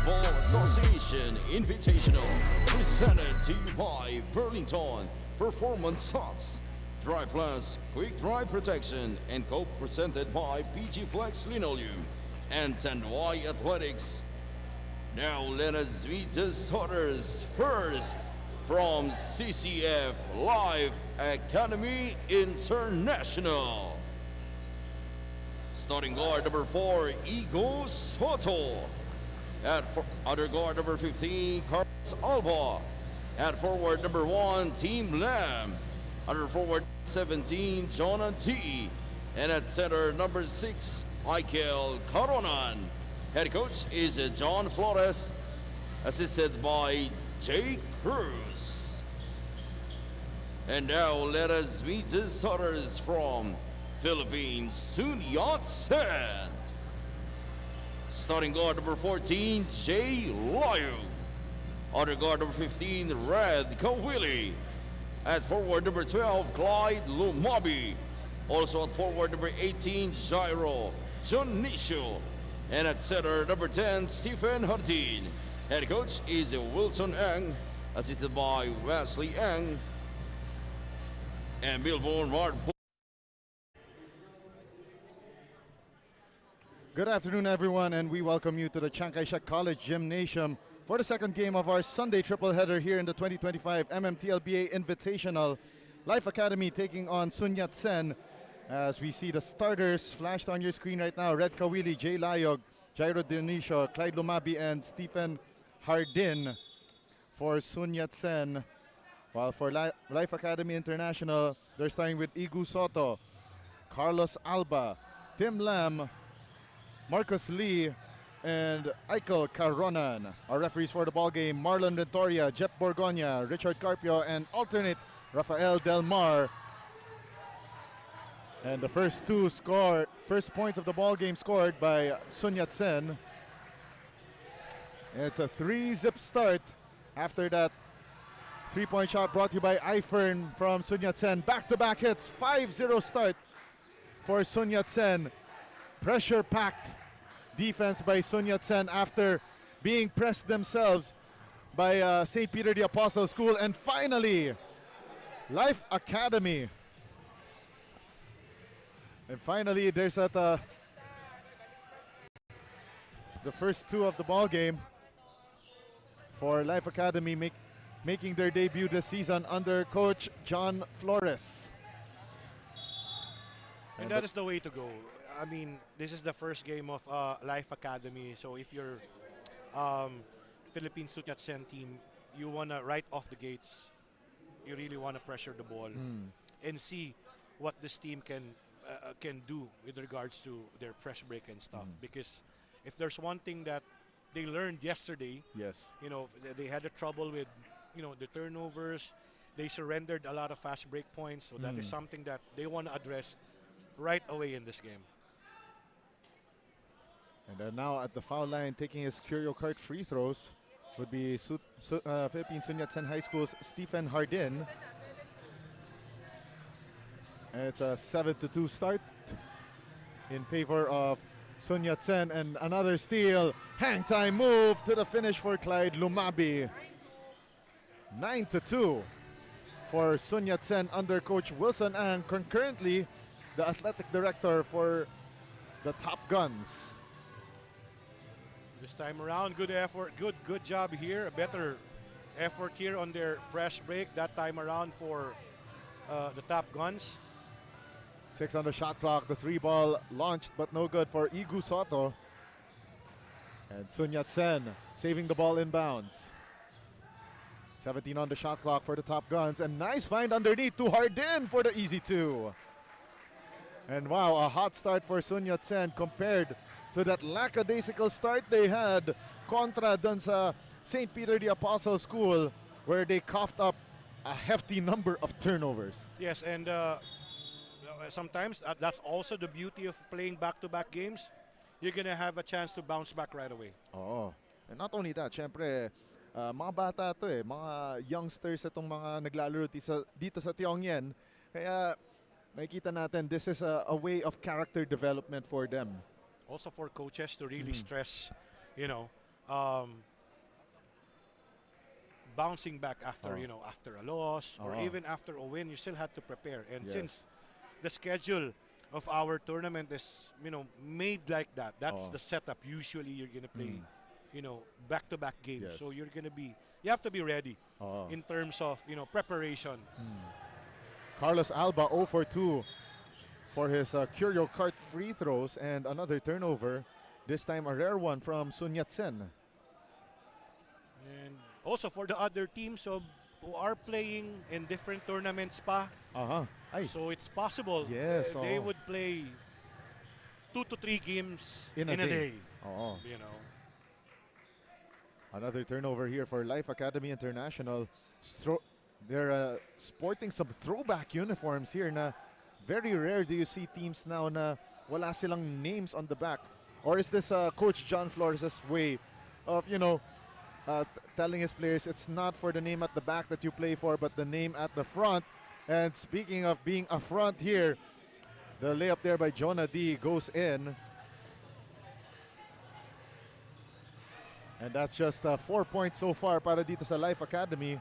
Basketball Association Invitational, presented to you by Burlington Performance Socks, Dry Plus Quick Dry Protection, and co-presented by PG Flex Linoleum and Y Athletics. Now let us meet the starters first from CCF Live Academy International. Starting guard number 4, Igo Soto. At other guard number 15, Carlos Alba. At forward number 1, Team Lam. Under forward 17, Jonah T. And at center number 6, Michael Caronan. Head coach is John Flores, assisted by Jake Cruz. And now let us meet the starters from Philippines, Sun Yat-sen. Starting guard number 14, Jay Layu. Other guard number 15, Red Kawili. At forward number 12, Clyde Lumabi. Also at forward number 18, Jairo Jonisho. And at center number 10, Stephen Hardin. Head coach is Wilson Ang, assisted by Wesley Ang and Billboard Mart. Good afternoon, everyone, and we welcome you to the Chiang Kai-shek College Gymnasium for the second game of our Sunday triple header here in the 2025 MMTLBA Invitational. Life Academy taking on Sun Yat-sen. As we see the starters flashed on your screen right now: Red Kawili, Jay Layog, Jairo Dionisio, Clyde Lumabi, and Stephen Hardin for Sun Yat-sen. While for Life Academy International, they're starting with Igu Soto, Carlos Alba, Tim Lam, Marcus Lee, and Eichel Caronan. Our referees for the ball game: Marlon Rentoria, Jeff Borgonia, Richard Carpio, and alternate Rafael Del Mar. And the first points of the ball game scored by Sun Yat-sen. It's a 3-zip start. After that 3-point shot brought to you by Ifern from Sun Yat-sen. Back-to-back hits, 5-0 start for Sun Yat-sen. Pressure-packed defense by Sun Yat-sen after being pressed themselves by St. Peter the Apostle School. And finally, Life Academy. And finally, there's at the first two of the ball game for Life Academy making their debut this season under Coach John Flores. And that is the way to go. I mean, this is the first game of Life Academy. So if you're Philippine Sun Yat-sen team, you want to right off the gates, you really want to pressure the ball and see what this team can do with regards to their press break and stuff. Because if there's one thing that they learned yesterday, yes, you know, they had a trouble with, you know, the turnovers. They surrendered a lot of fast break points. So that is something that they want to address right away in this game. And then now at the foul line, taking his Curio Kart free throws would be Philippine Sun Yat-sen High School's Stephen Hardin. And it's a 7-2 start in favor of Sun Yat-sen, and another steal. Hang time move to the finish for Clyde Lumabi. 9-2 for Sun Yat-sen under Coach Wilson Ang, concurrently the athletic director for the Top Guns. This time around, good effort, good job here. A better effort here on their press break that time around for the Top Guns. 6 on the shot clock. The 3-ball launched, but no good for Igu Soto. And Sun Yat-sen saving the ball inbounds. 17 on the shot clock for the Top Guns. And nice find underneath to Hardin for the easy 2. And wow, a hot start for Sun Yat-sen compared to that lackadaisical start they had contra dun sa St. Peter the Apostle School, where they coughed up a hefty number of turnovers. Yes, and sometimes that's also the beauty of playing back-to-back games. You're gonna have a chance to bounce back right away. Oh, and not only that, syempre, mga bata to mga youngsters itong mga naglalaro dito sa Tiong Lian. Kaya nakikita natin this is a way of character development for them. Also for coaches to really stress, you know, um, bouncing back after after a loss or even after a win, you still had to prepare. And since the schedule of our tournament is made like that, that's the setup. Usually you're gonna play back-to-back games, so you have to be ready in terms of preparation. Carlos Alba 0 for 2 for his Curio Kart free throws and another turnover. This time a rare one from Sun Yat-sen. And also for the other teams who are playing in different tournaments pa. So it's possible they would play 2 to 3 games in a day. Another turnover here for Life Academy International. They're sporting some throwback uniforms here na very rare do you see teams now na wala silang names on the back. Or is this Coach John Flores' way of, telling his players it's not for the name at the back that you play for, but the name at the front. And speaking of being a front here, the layup there by Jonah D goes in. And that's just 4 points so far para dito sa Life Academy.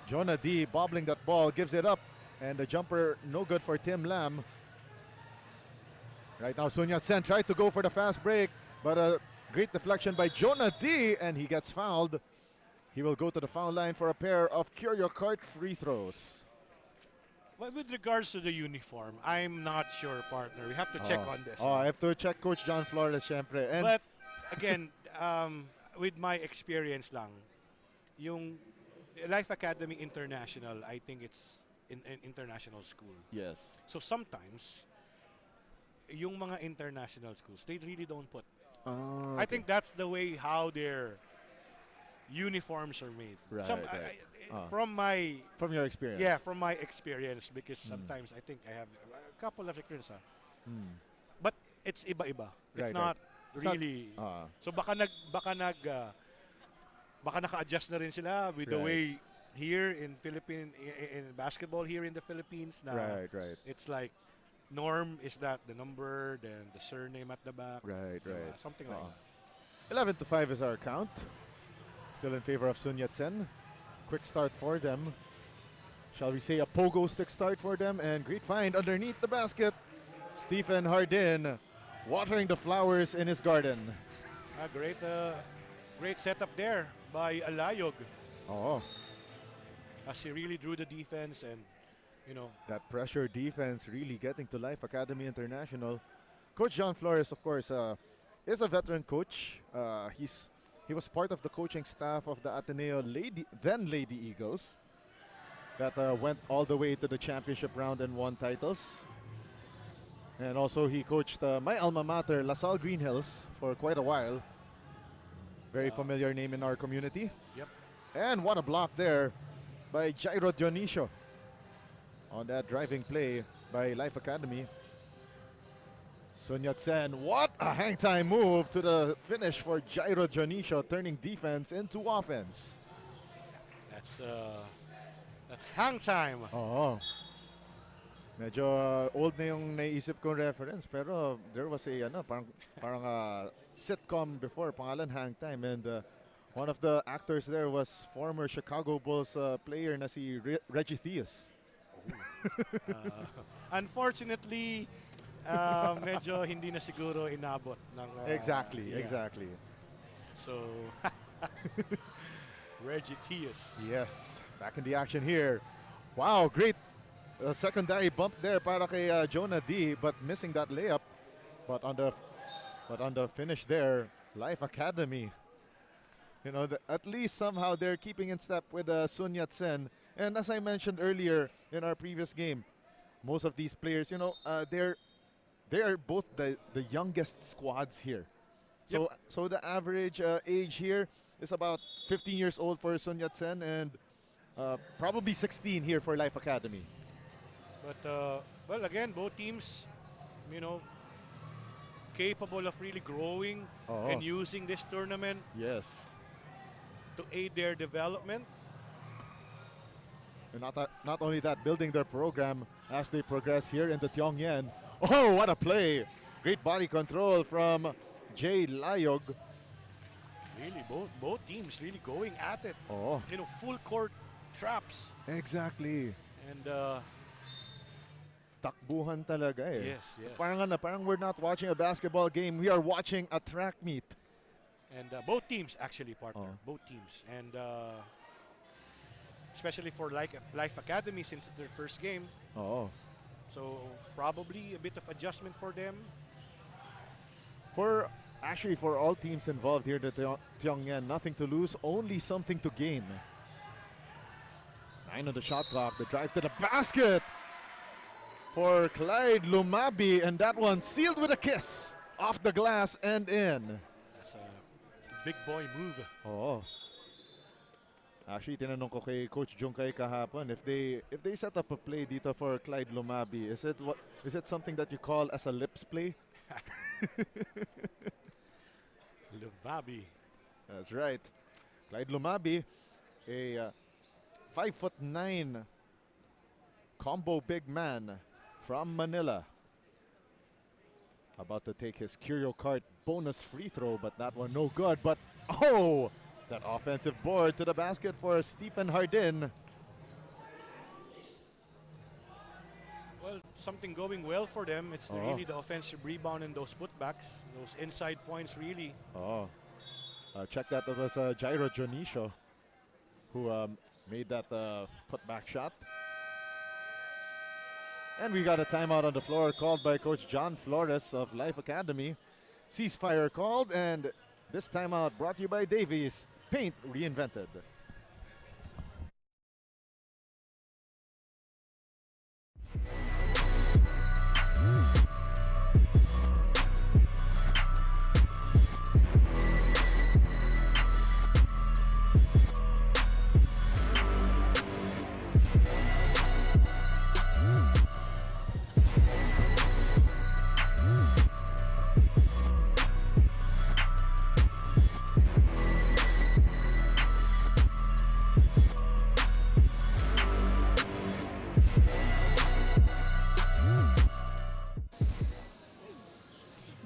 Jonah D bobbling that ball, gives it up. And the jumper no good for Tim Lam. Right now Sun Yat-sen tried to go for the fast break, but a great deflection by Jonah D, and he gets fouled. He will go to the foul line for a pair of Curio Kart free throws. Well, with regards to the uniform, I'm not sure, partner. We have to check on this. I have to check Coach John Flores, syempre. And but again, with my experience lang, yung Life Academy International, I think it's in an international school. Yes. So sometimes, yung mga international schools, they really don't put. I think that's the way how their uniforms are made. Right, from your experience. Yeah, from my experience, because sometimes I think I have a couple of experiences. But it's iba-iba. It's not really. So baka naka-adjust na rin sila with the way here in basketball here in the Philippines. It's like norm is that the number, then the surname at the back. Something like that. 11-5 is our count. Still in favor of Sun Yat-sen. Quick start for them. Shall we say a pogo stick start for them? And great find underneath the basket. Stephen Hardin watering the flowers in his garden. Great setup there by Alayog. As he really drew the defense, and that pressure defense really getting to Life Academy International. Coach John Flores, of course, is a veteran coach. He was part of the coaching staff of the Ateneo then Lady Eagles that went all the way to the championship round and won titles. And also he coached my alma mater, LaSalle Green Hills, for quite a while. Very familiar name in our community. Yep. And what a block there by Jairo Dionisio on that driving play by Life Academy. Sun Yat-sen, what a hang time move to the finish for Jairo Dionisio, turning defense into offense. That's hang time. Medyo old na yung naisip kong reference, pero there was a parang sitcom before, pangalan Hang Time, and one of the actors there was former Chicago Bulls player na si Reggie Theus. Unfortunately, medyo hindi na siguro inabot ng exactly. So Reggie Theus. Yes, back in the action here. Wow, great secondary bump there para kay Jonah D, but missing that layup. But on the finish there, Life Academy, at least somehow they're keeping in step with Sun Yat-sen. And as I mentioned earlier in our previous game, most of these players, they are both the youngest squads here. So the average age here is about 15 years old for Sun Yat-sen, and probably 16 here for Life Academy. But well, again, both teams, capable of really growing and using this tournament. Yes. To aid their development. And not only that, building their program as they progress here in the Tiong Lian. Oh, what a play! Great body control from Jay Layog. Really, both teams really going at it. Oh, You know, full court traps. exactly. And Takbuhan talaga eh. yes, yes. Parang we're not watching a basketball game. We are watching a track meet. And both teams actually, partner. Oh. Both teams. And especially for Life Academy since it's their first game. Oh. So probably a bit of adjustment for them. For all teams involved here in the Tiong Lian, nothing to lose, only something to gain. 9 on the shot clock, the drive to the basket for Clyde Lumabi, and that one sealed with a kiss off the glass and in. That's a big boy move. Oh. Actually, tinanong ko kay Coach Junkay kahapon if they set up a play dito for Clyde Lumabi, is it something that you call as a lips play? Lumabi. That's right. Clyde Lumabi, a 5'9" combo big man from Manila. About to take his Curio Cart bonus free throw, but that one no good. But oh, that offensive board to the basket for Stephen Hardin. Well, something going well for them. It's really the offensive rebound and those putbacks, those inside points really. Oh, check that. That was Jairo Dionisio who made that putback shot. And we got a timeout on the floor called by Coach John Flores of Life Academy. Ceasefire called, and this timeout brought to you by Davies. Paint reinvented.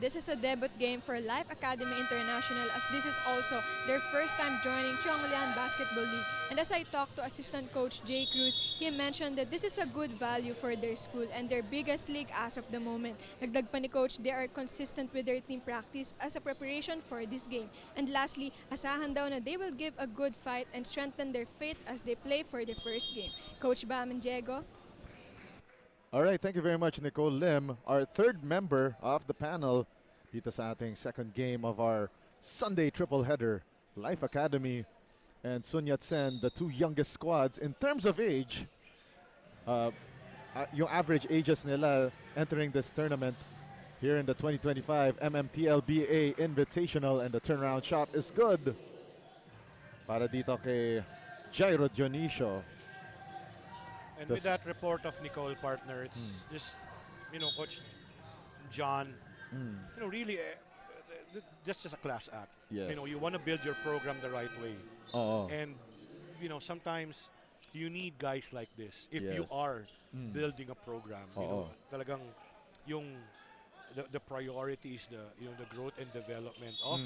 This is a debut game for Life Academy International, as this is also their first time joining Tiong Lian Basketball League. And as I talked to assistant coach Jay Cruz, he mentioned that this is a good value for their school and their biggest league as of the moment. Dagdag pa ni coach, they are consistent with their team practice as a preparation for this game. And lastly, asahan daw na they will give a good fight and strengthen their faith as they play for the first game. Coach Bam and Diego. All right, thank you very much, Nicole Lim, our third member of the panel dito sa ating second game of our Sunday triple header. Life Academy and Sun Yat-sen, the two youngest squads in terms of age. Yung average ages nila entering this tournament here in the 2025 MMTLBA Invitational, and the turnaround shot is good para dito kay Jairo Dionisio. And with that report of Nicole, partner, it's just, you know, Coach John, you know, really, this is a class act. Yes. You know, you want to build your program the right way. Oh. And, you know, sometimes you need guys like this if you Yes. are building a program. You know, talagang yung the priority is the growth and development of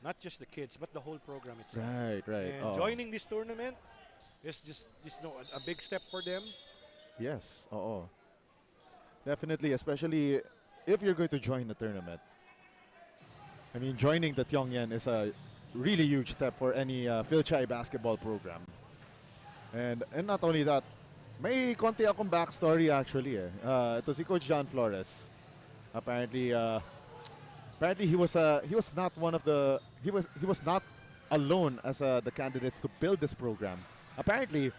not just the kids but the whole program itself. Right. And joining this tournament is just a big step for them. Yes, definitely, especially if you're going to join the tournament. I mean, joining the Tiong Lian is a really huge step for any Philchai basketball program. And not only that, may konti akong backstory actually. Ito si Coach John Flores. Apparently he was not alone as the candidates to build this program. Apparently,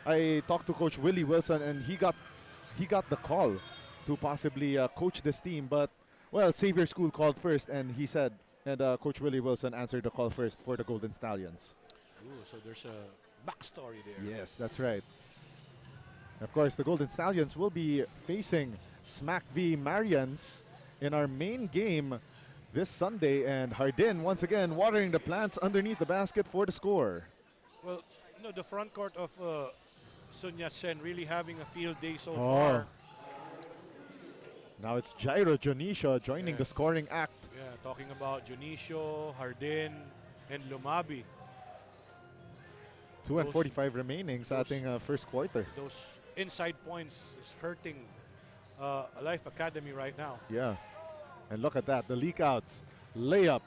I talked to Coach Willie Wilson, and he got the call to possibly coach this team. But, well, Xavier School called first, and he said, and Coach Willie Wilson answered the call first for the Golden Stallions. Ooh, so there's a backstory there. Yes, that's right. Of course, the Golden Stallions will be facing Smack v Marians in our main game this Sunday, and Hardin once again watering the plants underneath the basket for the score. Well, you know, the front court of Sun Yat-sen really having a field day so far. Now it's Jairo Dionisio joining the scoring act. Yeah, talking about Dionisio, Hardin, and Lumabi. 2 and 45 remaining sa ating first quarter. Those inside points is hurting Life Academy right now. Yeah. And look at that, the leak outs. Layup.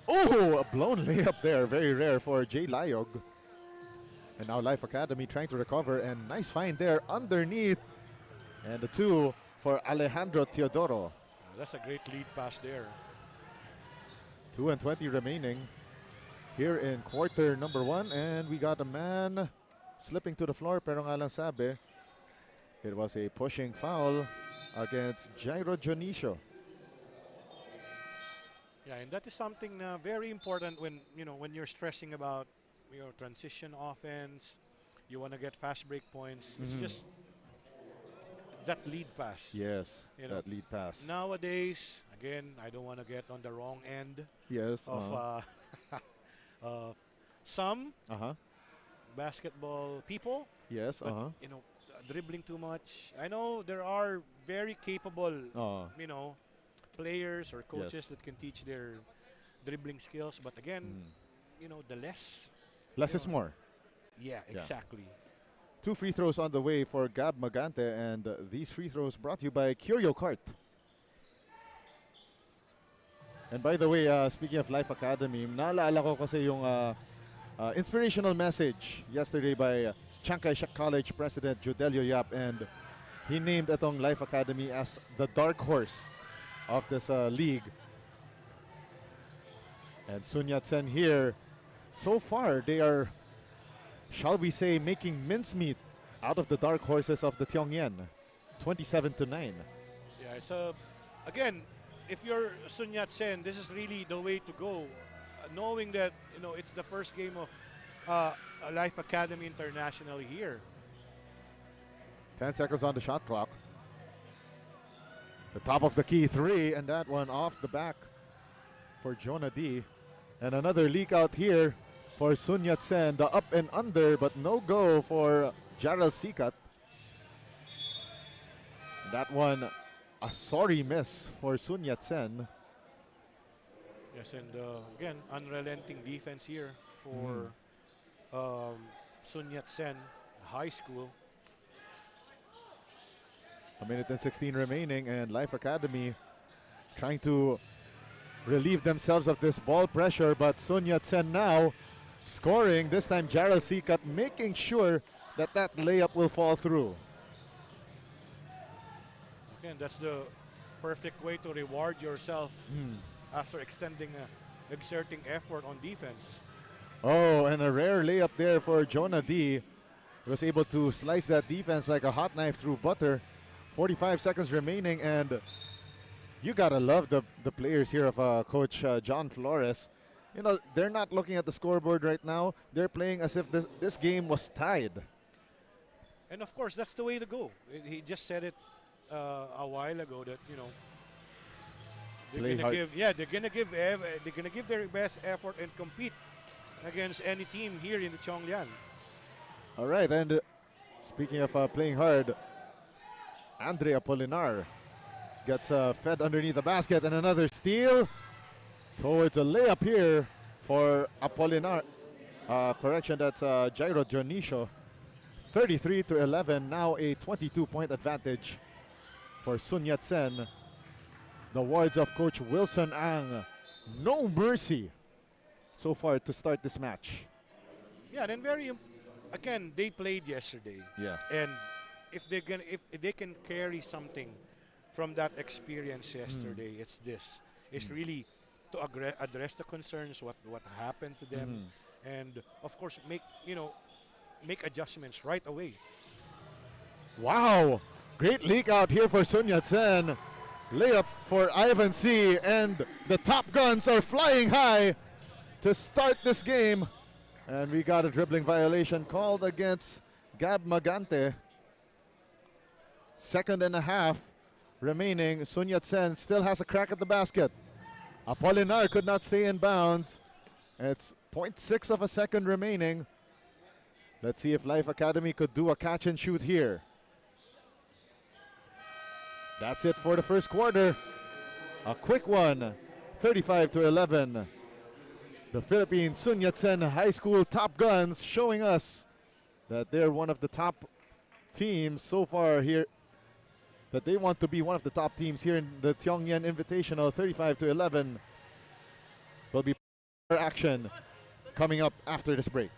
Oh, a blown layup there. Very rare for Jay Layog. And now Life Academy trying to recover. And nice find there underneath. And the 2 for Alejandro Teodoro. That's a great lead pass there. 2 and 20 remaining here in quarter number 1. And we got a man slipping to the floor. Pero nga lang sabi, it was a pushing foul against Jairo Dionisio. Yeah, and that is something very important when when you're stressing about your transition offense. You want to get fast break points. It's just that lead pass. Yes, that lead pass. Nowadays, again, I don't want to get on the wrong end Yes. of some basketball people. Yes. But, dribbling too much. I know there are very capable, players or coaches that can teach their dribbling skills. But again, the less. Less is more. Yeah, exactly. 2 free throws on the way for Gab Magante, and these free throws brought to you by Curio Kart. And by the way, speaking of Life Academy, naalala ko kasi yung inspirational message yesterday by Chiang Kai-shek College President Judelio Yap, and he named itong Life Academy as the dark horse of this league. And Sun Yat-sen here, so far they are, shall we say, making mincemeat out of the dark horses of the Tiong Lian, 27-9. Yeah, it's again, if you're Sun Yat-sen, this is really the way to go, knowing that it's the first game of Life Academy International here. 10 seconds on the shot clock. The top of the key 3, and that one off the back for Jonah D. And another leak out here for Sun Yat-sen. The up and under, but no go for Jarrell Sikat. That one, a sorry miss for Sun Yat-sen. Yes, and again, unrelenting defense here for Sun Yat-sen High School. A minute and 16 remaining, and Life Academy trying to relieve themselves of this ball pressure, but Sun Yat-sen now scoring. This time Jarrell Sikat making sure that that layup will fall through. Again, that's the perfect way to reward yourself after exerting effort on defense. Oh, and a rare layup there for Jonah D. He was able to slice that defense like a hot knife through butter. 45 seconds remaining, and you gotta love the players here of Coach John Flores. They're not looking at the scoreboard right now. They're playing as if this game was tied. And of course, that's the way to go. He just said it a while ago that they're gonna give their best effort and compete against any team here in the Tiong Lian. All right, and speaking of playing hard, Andre Apolinar gets fed underneath the basket, and another steal towards a layup here for Apolinar. Correction, that's Jairo Dionisio. 33-11, now a 22-point advantage for Sun Yat-sen. The words of Coach Wilson Ang, no mercy so far to start this match. Yeah, then again, they played yesterday. Yeah. And if they can carry something from that experience yesterday, it's this. It's really to address the concerns, what happened to them, and of course make adjustments right away. Wow, great leak out here for Sun Yat-sen. Layup for Ivan C, and the Top Guns are flying high to start this game. And we got a dribbling violation called against Gab Magante. 2.5 remaining. Sun Yat-sen still has a crack at the basket. Apolinar could not stay in bounds. It's 0.6 of a second remaining. Let's see if Life Academy could do a catch and shoot here. That's it for the first quarter. A quick one, 35-11. The Philippine Sun Yat-sen High School Top Guns showing us that they're one of the top teams so far here, that they want to be one of the top teams here in the Tiong Lian Invitational. 35-11 will be action coming up after this break.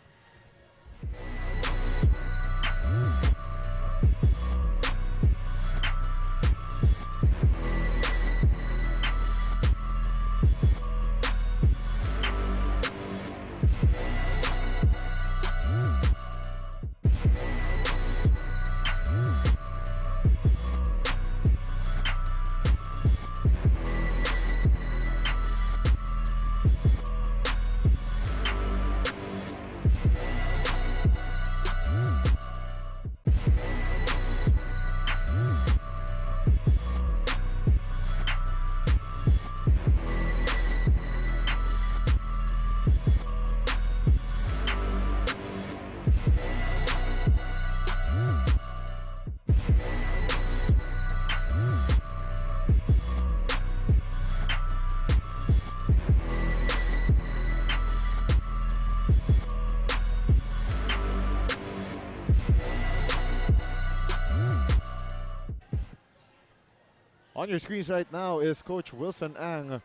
On your screens right now is Coach Wilson Ang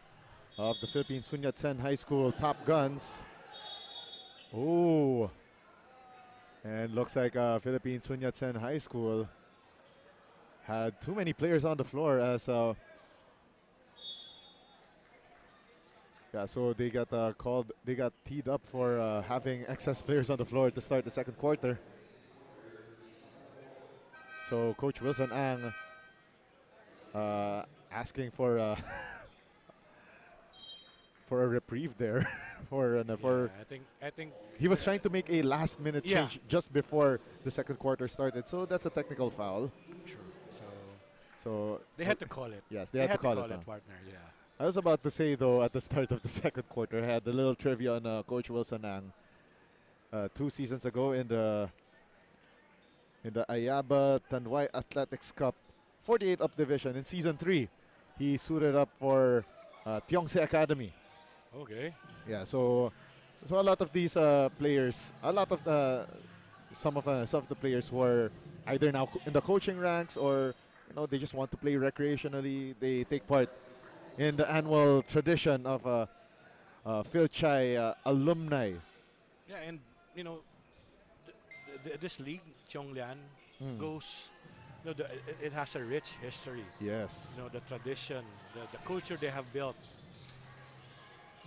of the Philippine Sun Yat-sen High School Top Guns. Oh, and looks like Philippine Sun Yat-sen High School had too many players on the floor as so they got they got teed up for having excess players on the floor to start the second quarter. So Coach Wilson Ang asking for for a reprieve there. I think he was trying to make a last-minute change just before the second quarter started. So that's a technical foul. True. So they had to call it. Yes, they had to call it, partner. Yeah. I was about to say though, at the start of the second quarter, I had a little trivia on Coach Wilson Ang. 2 seasons ago in the Ayaba Tanway Athletics Cup 48 up division in season 3, he suited up for Tiongse Academy. Okay. Yeah, so a lot of these players, some of the players who are either now in the coaching ranks or they just want to play recreationally. They take part in the annual tradition of Phil Chai alumni. Yeah, and this league, Tiong Lian, goes. It has a rich history. Yes. The tradition, the culture they have built.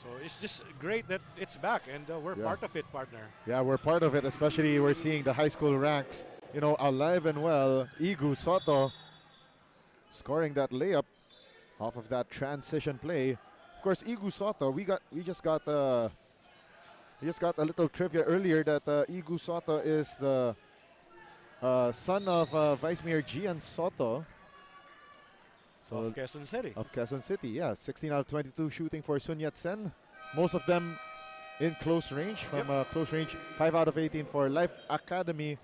So it's just great that it's back, and we're part of it, partner. Yeah, we're part of it. Especially we're seeing the high school ranks, alive and well. Igu Soto scoring that layup off of that transition play. Of course, Igu Soto. We just got a little trivia earlier that Igu Soto is the son of Vice Mayor Gian Soto. Of Quezon City. Of Quezon City, yeah. 16 out of 22 shooting for Sun Yat-sen. Most of them in close range. From close range, 5 out of 18 for Life Academy.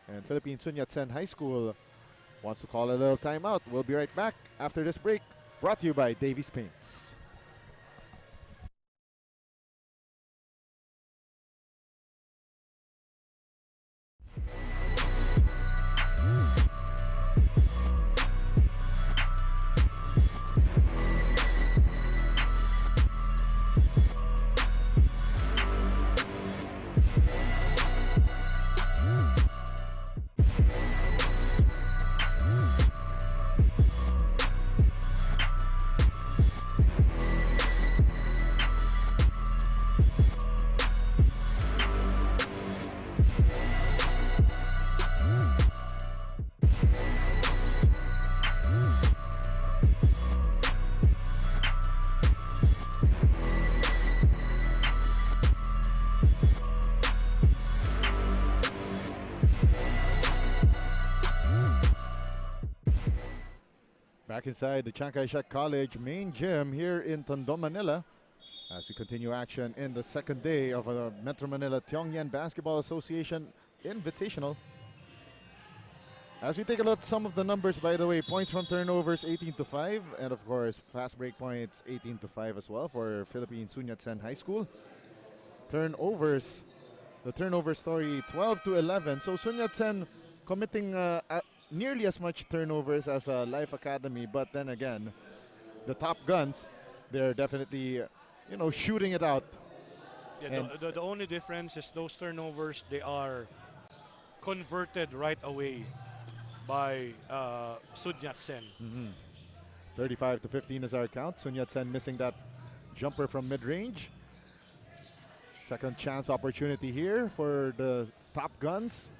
And Philippine Sun Yat-sen High School wants to call a little timeout. We'll be right back after this break. Brought to you by Davies Paints. Back inside the Chiang Kai-shek College main gym here in Tondo, Manila, as we continue action in the second day of the Metro Manila Tiong Lian Basketball Association Invitational. As we take a look at some of the numbers, by the way, points from turnovers 18-5, and of course fast break points 18-5 as well for Philippine Sun Yat-sen High School. turnovers. The turnover story, 12 to 11. So Sun Yat-sen committing nearly as much turnovers as Life Academy, but then again, the top guns, they're definitely, shooting it out. Yeah, the only difference is those turnovers, they are converted right away by Sun Yat-sen. 35 to 15 is our count. Sun Yat-sen missing that jumper from mid-range. Second chance opportunity here for the top guns.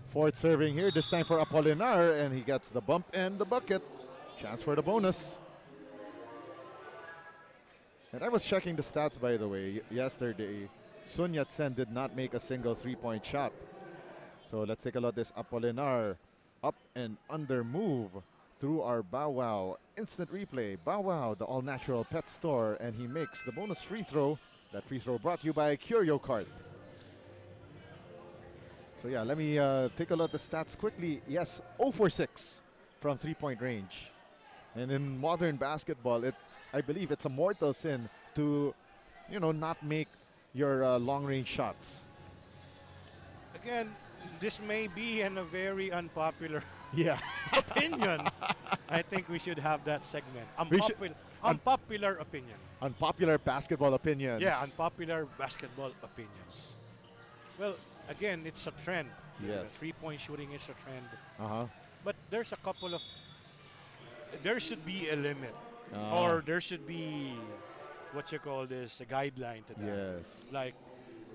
Fourth serving here, this time for Apolinar, and he gets the bump and the bucket. Chance for the bonus. And I was checking the stats, by the way, yesterday. Sun Yat-sen did not make a single three-point shot. So let's take a look at this. Apolinar up and under move through our Bow Wow instant replay. Bow Wow, the all-natural pet store, and he makes the bonus free throw. That free throw brought to you by Curio Cart. So yeah, let me take a look at the stats quickly. Yes, 0 for 6 from three-point range. And in modern basketball, I believe it's a mortal sin to, not make your long-range shots. Again, this may be a very unpopular Yeah. opinion. I think we should have that segment. Unpopular opinion. Unpopular basketball opinions. Yeah, unpopular basketball opinions. Well, again, it's a trend. Yes. Three-point shooting is a trend. Uh-huh. But there's a couple of... There should be a limit. Or there should be, a guideline to that. Yes. Like,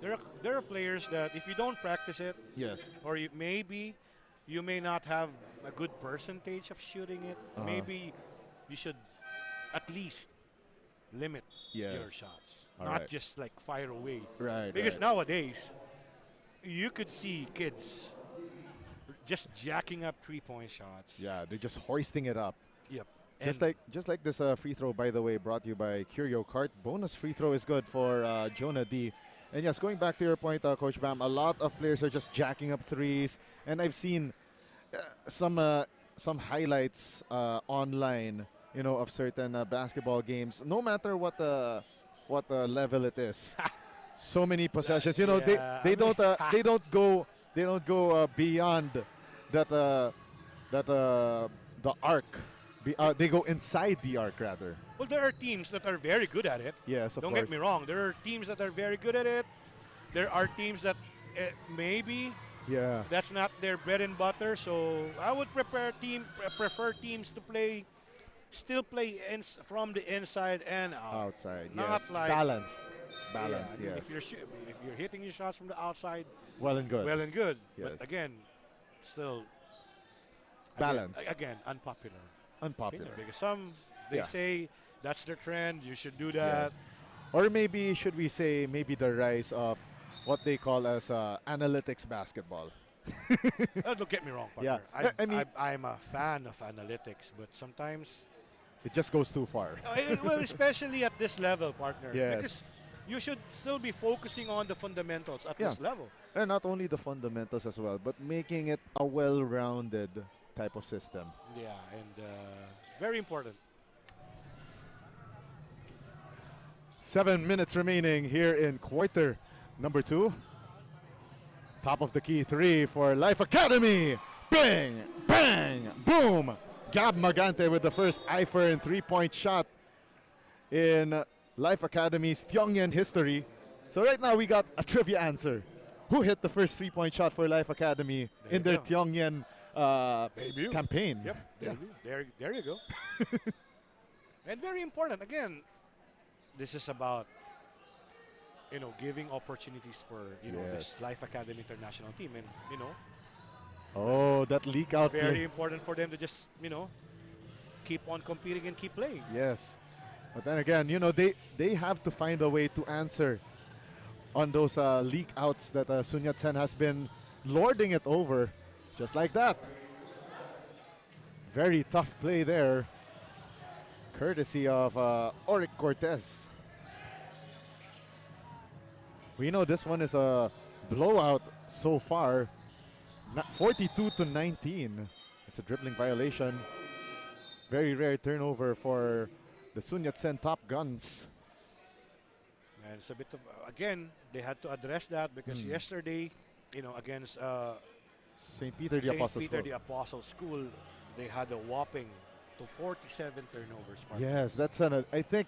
there are players that if you don't practice it, Yes. or you may not have a good percentage of shooting it, maybe you should at least limit your shots. Not just like fire away. Right. Because nowadays, you could see kids just jacking up three-point shots. Yeah, they're just hoisting it up. Yep. Just like this free throw, by the way, brought to you by Curio Cart. Bonus free throw is good for Jonah D. And yes, going back to your point, Coach Bam, a lot of players are just jacking up threes. And I've seen some highlights online, of certain basketball games. No matter what level it is, so many possessions. They don't go beyond that the arc. They go inside the arc, rather. Well, there are teams that are very good at it. Yes, of Don't course. get me wrong. There are teams that are very good at it. There are teams that maybe that's not their bread and butter. So I would prefer teams to still play from the inside and Outside, not yes. like Balanced, yeah, I mean, yes. if you're hitting your shots from the outside, Well and good. But Yes. again, still Balance. Again, unpopular. Unpopular. Because some they Yeah. say that's the trend. You should do that. Yes. Or maybe, should we say, maybe the rise of what they call as analytics basketball. Don't get me wrong, partner. Yeah. I mean, I'm a fan of analytics, but sometimes, it just goes too far. well, especially at this level, partner. Yes. Because you should still be focusing on the fundamentals at this level. And not only the fundamentals as well, but making it a well-rounded type of system. Yeah, and very important. 7 minutes remaining here in quarter number 2. Top of the key 3 for Life Academy. Bang, bang, boom. Gab Magante with the first IFER 3-point shot in Life Academy's Tiong Lian history. So right now we got a trivia answer. Who hit the first 3-point shot for Life Academy in their Tiong Lian campaign? Yep. There you go. And very important. Again, this is about giving opportunities for this Life Academy International team, and Oh, that leak out very play. important for them to just keep on competing and keep playing. Yes. But then again, they have to find a way to answer on those leak outs that Sun Yat-sen has been lording it over, just like that. Very tough play there, courtesy of Oric Cortez. We know this one is a blowout so far, 42 to 19. It's a dribbling violation. Very rare turnover for the Sun Yat-sen top guns. And it's a bit of, again, they had to address that because yesterday, you know, against St. Peter the St. Apostles. Peter the Apostle School, they had a whopping to 47 turnovers. Yes, that's an. I think,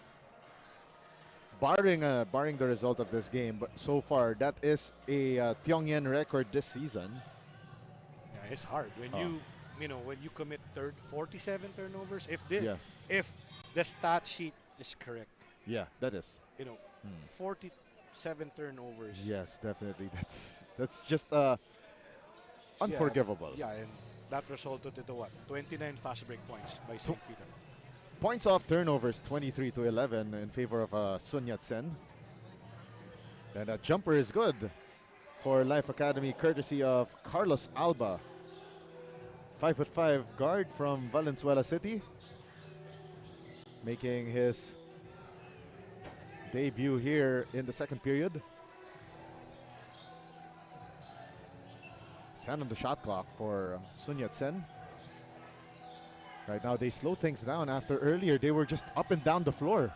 barring the result of this game, but so far that is a Tiong Lian record this season. Yeah, it's hard when you know, when you commit 47 turnovers. Yeah. If the stat sheet is correct, Yeah, that is. you know, 47 turnovers. Yes, definitely. That's just unforgivable. Yeah, and that resulted into what? 29 fast break points by St. Peter. Points off turnovers 23-11 in favor of Sun Yat-sen. And that jumper is good for Life Academy, courtesy of Carlos Alba. 5'5" guard from Valenzuela City, making his debut here in the second period. 10 on the shot clock for Sun Yat-sen. Right now they slow things down after earlier they were just up and down the floor.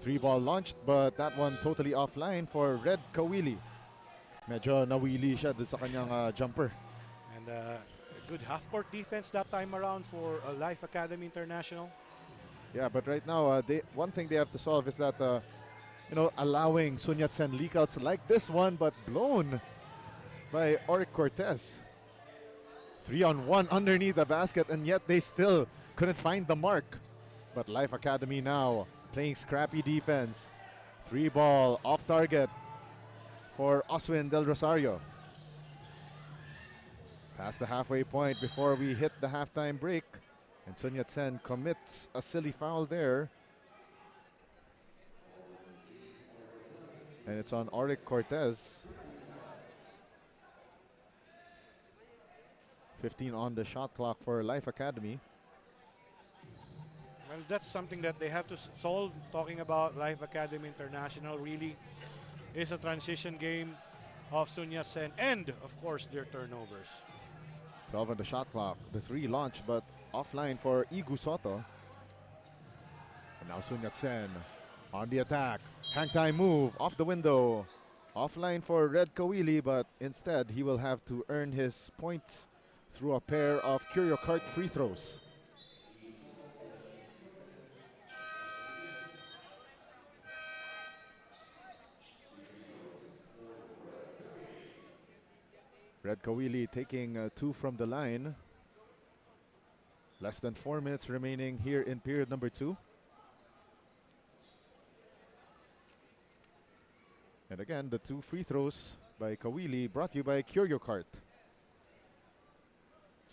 3-ball launched, but that one totally offline for Red Kawili. Medyo nawili siya dun sa kanyang jumper. And good half-court defense that time around for Life Academy International. Yeah, but right now, one thing they have to solve is that, allowing Sun Yat-sen leakouts like this one, but blown by Oric Cortez. 3-on-1 underneath the basket, and yet they still couldn't find the mark. But Life Academy now playing scrappy defense. 3-ball off target for Oswin Del Rosario. Past the halfway point before we hit the halftime break. And Sun Yat-sen commits a silly foul there. And it's on Oric Cortez. 15 on the shot clock for Life Academy. Well, that's something that they have to solve. Talking about Life Academy International, really is a transition game of Sun Yat-sen and, of course, their turnovers. 12 on the shot clock. The 3 launched, but offline for Igu Soto. And now Sun Yat-sen on the attack. Hang time move off the window. Offline for Red Kawili, but instead he will have to earn his points through a pair of Curio Cart free throws. Red Kawili taking 2 from the line. Less than 4 minutes remaining here in period number 2. And again, the 2 free throws by Kawili brought to you by Curio Cart.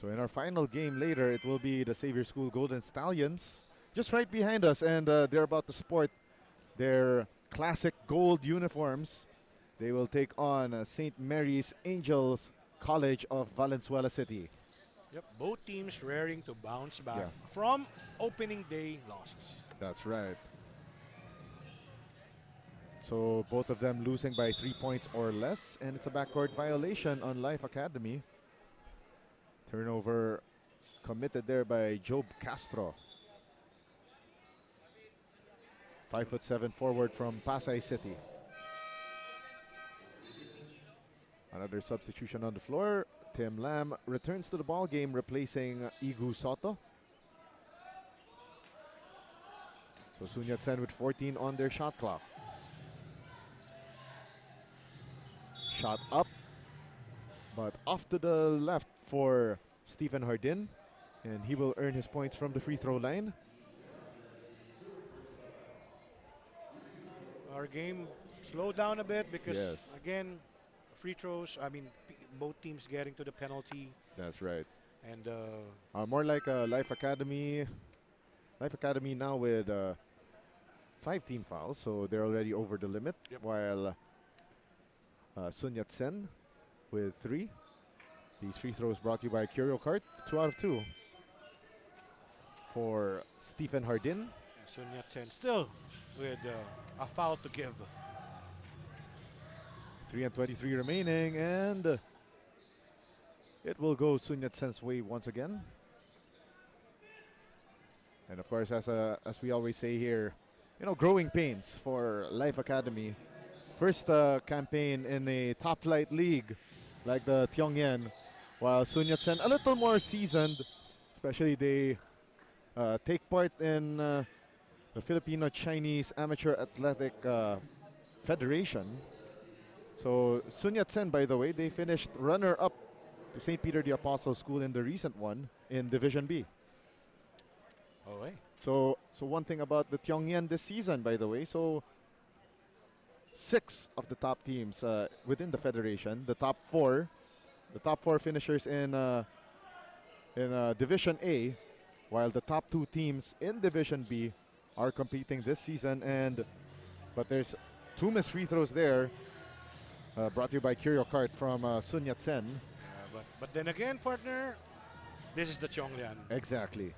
So in our final game later, it will be the Xavier School Golden Stallions just right behind us, and they're about to sport their classic gold uniforms. They will take on St. Mary's Angels College of Valenzuela City. Yep, both teams raring to bounce back from opening day losses. That's right. So both of them losing by 3 points or less, and it's a backcourt violation on Life Academy. Turnover committed there by Job Castro. 5'7" forward from Pasay City. Another substitution on the floor. Tim Lam returns to the ball game, replacing Igu Soto. So Sun Yat-sen with 14 on their shot clock. Shot up, but off to the left for Stephen Hardin, and he will earn his points from the free throw line. Our game slowed down a bit because, again, free throws, I mean, both teams getting to the penalty. That's right. And more like Life Academy. Life Academy now with 5 team fouls, so they're already over the limit. Yep. While Sun Yat-sen with 3. These free throws brought to you by Curio Cart. 2 out of 2 for Stephen Hardin. Sun Yat-sen still with a foul to give. 3:23 remaining, and it will go Sun Yat-sen's way once again. And of course, as we always say here, growing pains for Life Academy. First campaign in a top flight league like the Tiong Lian, while Sun Yat-sen a little more seasoned, especially they take part in the Filipino-Chinese Amateur Athletic Federation. So Sun Yat-sen, by the way, they finished runner-up to St. Peter the Apostle School in the recent one in Division B. Oh, hey. So one thing about the Tiong Lian this season, by the way, so 6 of the top teams within the federation, the top four finishers in Division A, while the top 2 teams in Division B are competing this season. But there's 2 missed free throws there, brought to you by Curio Kart from Sun Yat-sen. But then again, partner, this is the Tiong Lian. Exactly.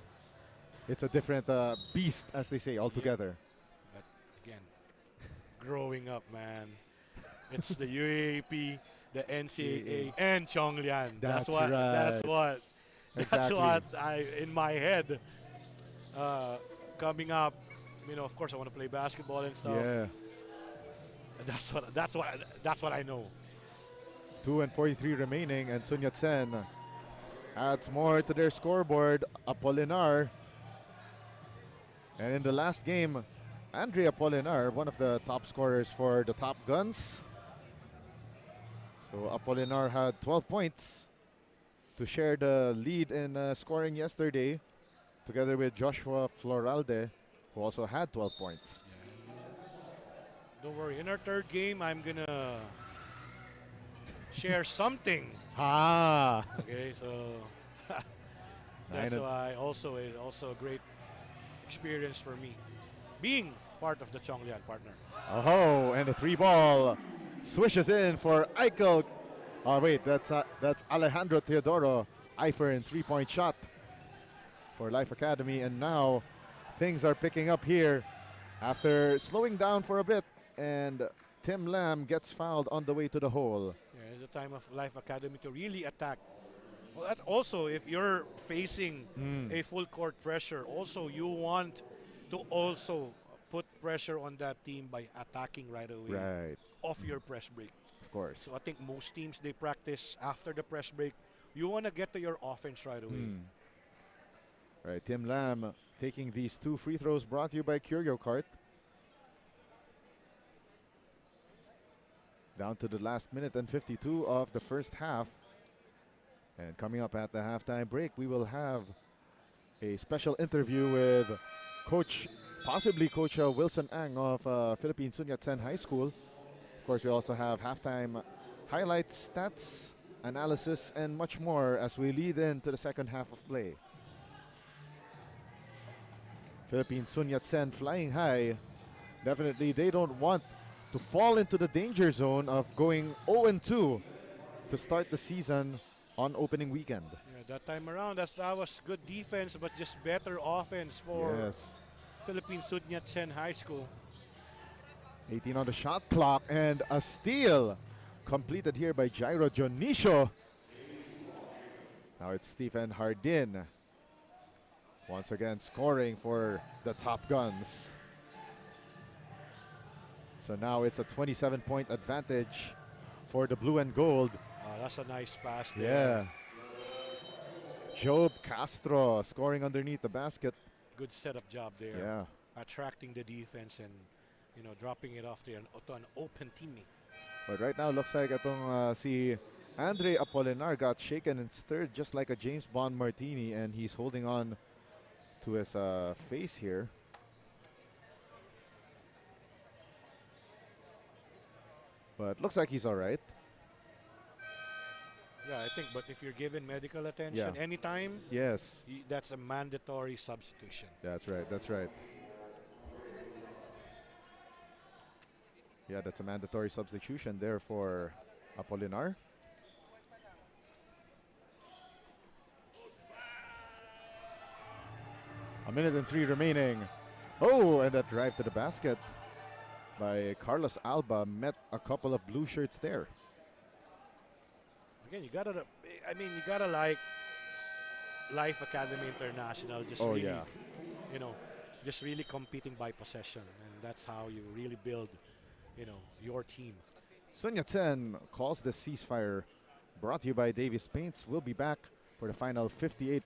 It's a different beast, as they say, altogether. But again, growing up, man, it's the UAAP, the NCAA, and Tiong Lian. That's what. right. That's what. That's Exactly. what I in my head. Coming up, of course, I want to play basketball and stuff. Yeah. That's what I know. 2:43 remaining, and Sun Yat-sen adds more to their scoreboard. Apolinar. And in the last game, Andre Apolinar, one of the top scorers for the Top Guns. So Apolinar had 12 points to share the lead in scoring yesterday, together with Joshua Floralde, who also had 12 points. Don't worry. In our third game, I'm gonna share something. Okay, so that's why also a great experience for me, being part of the Tiong Lian, partner. Oh, and the 3-ball swishes in for Eichel. Oh wait, that's Alejandro Teodoro Eifer in 3-point shot for Life Academy, and now things are picking up here after slowing down for a bit, and Tim Lam gets fouled on the way to the hole. Yeah, it's a time of Life Academy to really attack. Well, that also, if you're facing a full court pressure, also you want to also put pressure on that team by attacking right away off your press break. Of course. So I think most teams, they practice after the press break. You want to get to your offense right away. Right, Tim Lam taking these 2 free throws, brought to you by Curio Kart. Down to the last minute and 52 of the first half. And coming up at the halftime break, we will have a special interview with possibly Coach Wilson Ang of Philippine Sun Yat-sen High School. Of course, we also have halftime highlights, stats, analysis, and much more as we lead into the second half of play. Philippine Sun Yat-sen flying high. Definitely, they don't want to fall into the danger zone of going 0-2 to start the season on opening weekend. Yeah, that time around, that was good defense, but just better offense for Philippine Sun Yat-sen High School. 18 on the shot clock, and a steal completed here by Jairo Dionisio. Now it's Stephen Hardin once again scoring for the Top Guns. So now it's a 27-point advantage for the blue and gold. That's a nice pass Yeah. there. Job Castro scoring underneath the basket. Good setup job there. Yeah. Attracting the defense and dropping it off to an open teammate. But right now looks like si Andre Apolinar got shaken and stirred just like a James Bond martini, and he's holding on to his face here. But looks like he's all right. Yeah, I think, but if you're given medical attention anytime, yes, that's a mandatory substitution. That's right, that's right. Yeah, that's a mandatory substitution there for Apolinar. A minute and 3 remaining. Oh, and that drive to the basket by Carlos Alba met a couple of blue shirts there. Again, you gotta like Life Academy International. Just really, just really competing by possession, and that's how you really build, your team. Sun Yat-sen calls the ceasefire. Brought to you by Davis Paints. We'll be back for the final 58.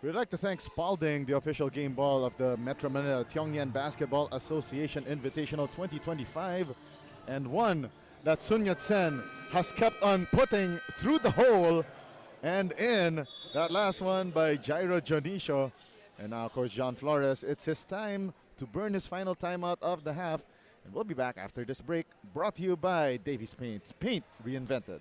We'd like to thank Spalding, the official game ball of the Metro Manila Tiong Lian Basketball Association Invitational 2025, and one that Sun Yat-sen has kept on putting through the hole and in. That last one by Jairo Dionisio. And now Coach John Flores, it's his time to burn his final timeout of the half. And we'll be back after this break, brought to you by Davies Paints. Paint reinvented.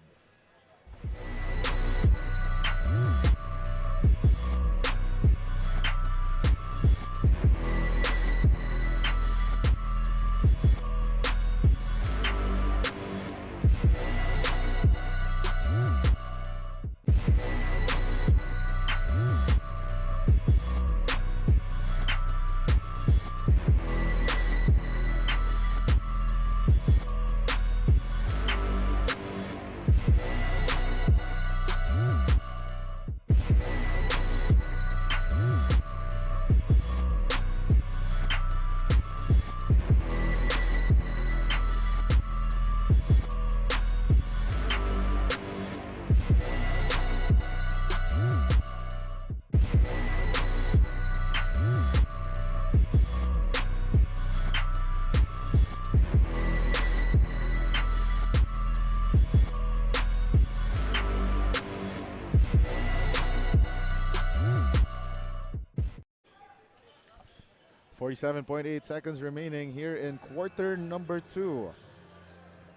47.8 seconds remaining here in quarter number 2.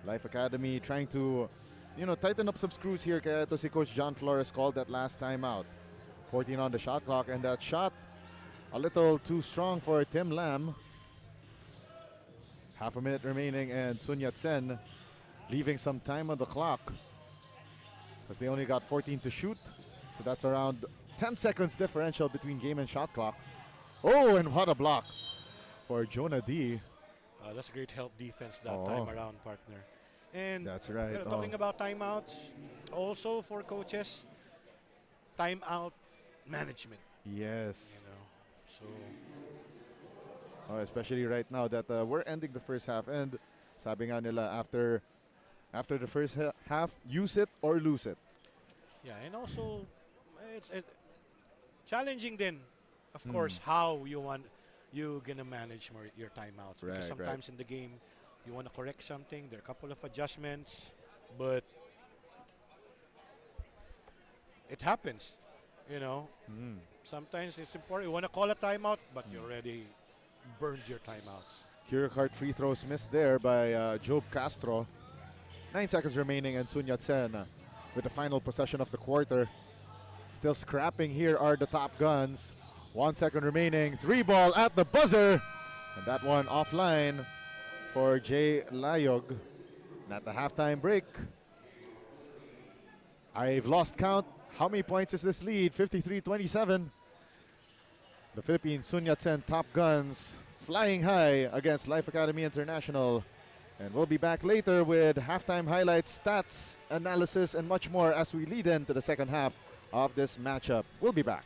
Life Academy trying to, tighten up some screws here. Kaya ito si Coach John Flores called that last time out. 14 on the shot clock, and that shot a little too strong for Tim Lam. Half a minute remaining, and Sun Yat-sen leaving some time on the clock because they only got 14 to shoot. So that's around 10 seconds differential between game and shot clock. Oh, and what a block for Jonah D. That's a great help defense that time around, partner. And that's right. Talking about timeouts, also for coaches, timeout management. Yes. So especially right now that we're ending the first half, and sabi nga nila after the first half, use it or lose it. Yeah, and also it's challenging then, of course, how you're gonna manage your timeouts. Because sometimes in the game, you want to correct something. There are a couple of adjustments, but it happens. Sometimes it's important. You want to call a timeout, but you already burned your timeouts. Curacart free throws missed there by Job Castro. 9 seconds remaining, and Sun Yat-sen with the final possession of the quarter. Still scrapping here are the Top Guns. 1 second remaining. 3-ball at the buzzer. And that one offline for Jay Layog. And at the halftime break, I've lost count. How many points is this lead? 53-27. The Philippine Sun Yat-sen Top Guns flying high against Life Academy International. And we'll be back later with halftime highlights, stats, analysis, and much more as we lead into the second half of this matchup. We'll be back.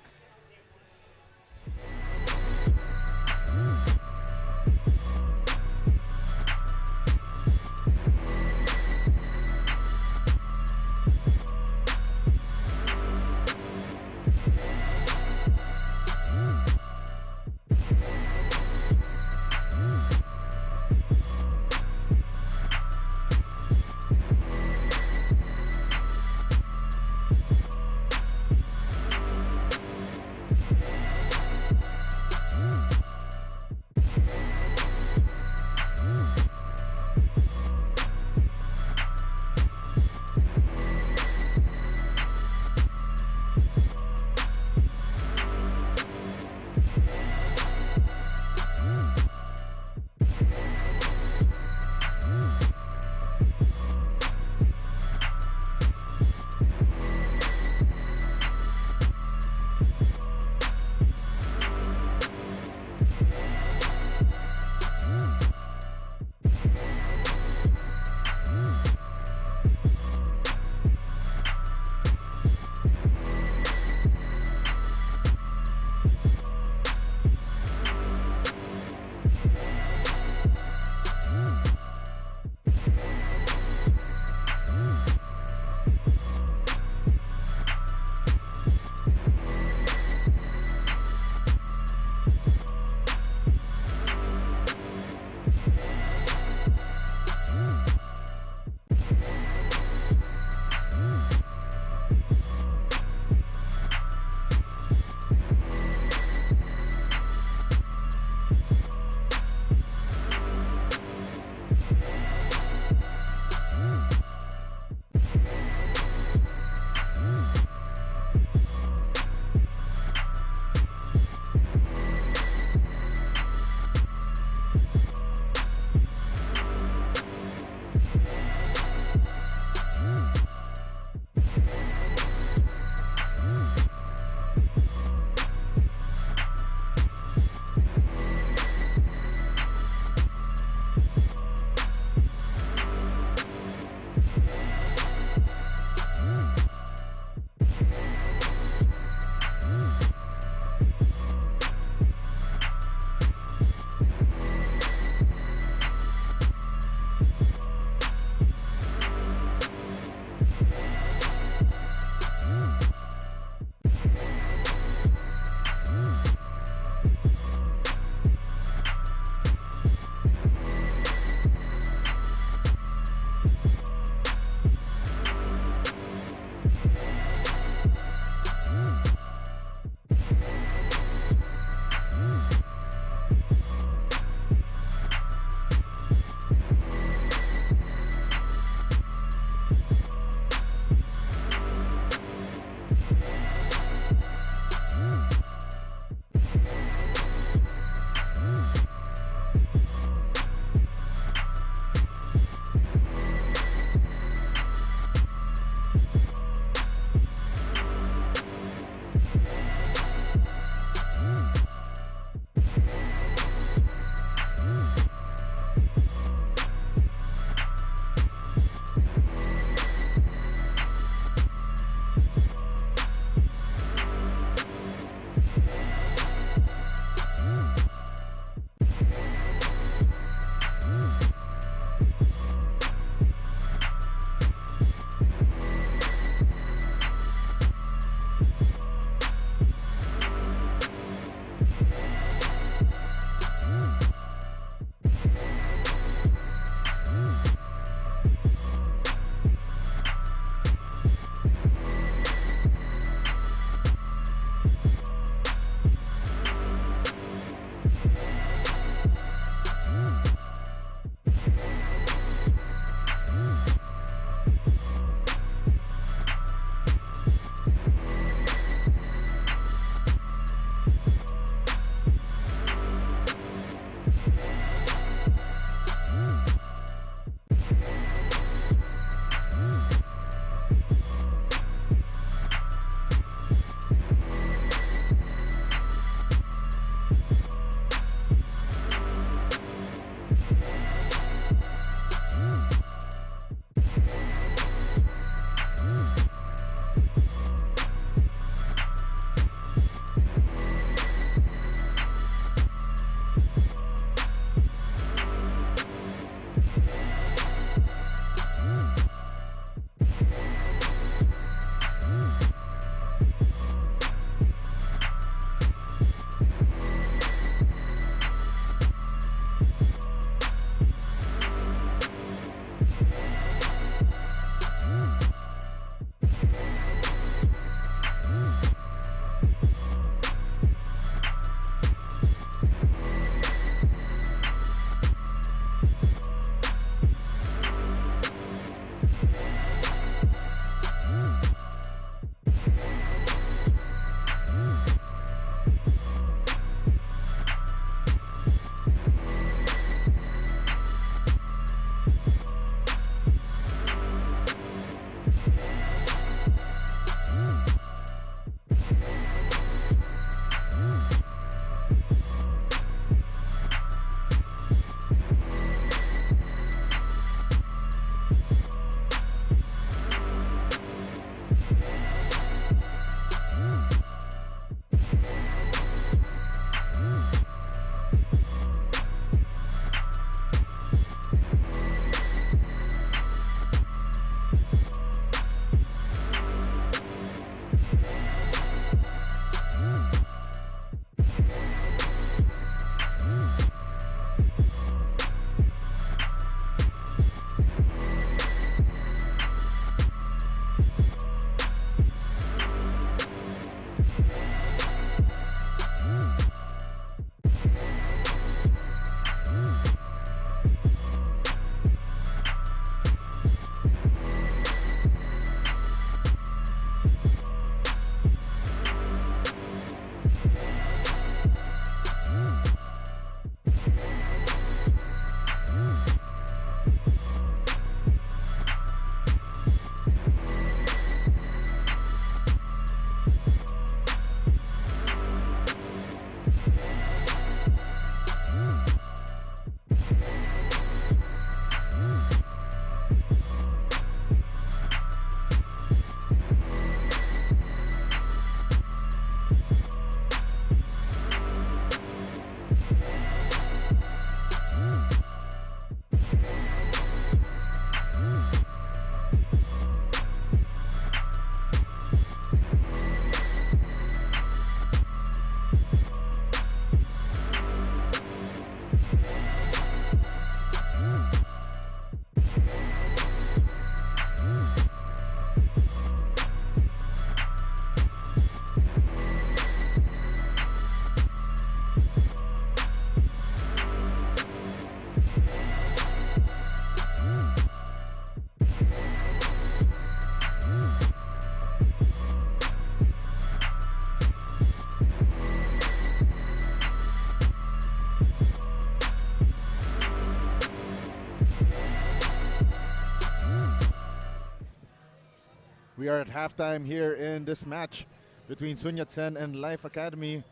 we are at halftime here in this match between Sun Yat-sen and Life Academy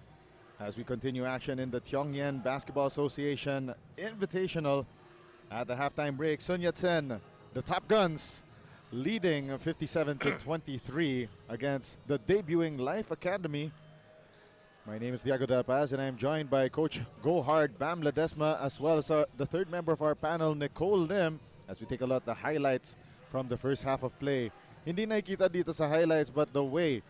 as we continue action in the Tiong Lian Basketball Association Invitational. At the halftime break, Sun Yat-sen, the Top Guns, leading 57 to 23 against the debuting Life Academy. My name is Diego Del Paz, and I'm joined by Coach Gohard Bam Ledesma, as well as the third member of our panel, Nicole Lim, as we take a look at the highlights from the first half of play. Hindi nakikita dito sa highlights, but the way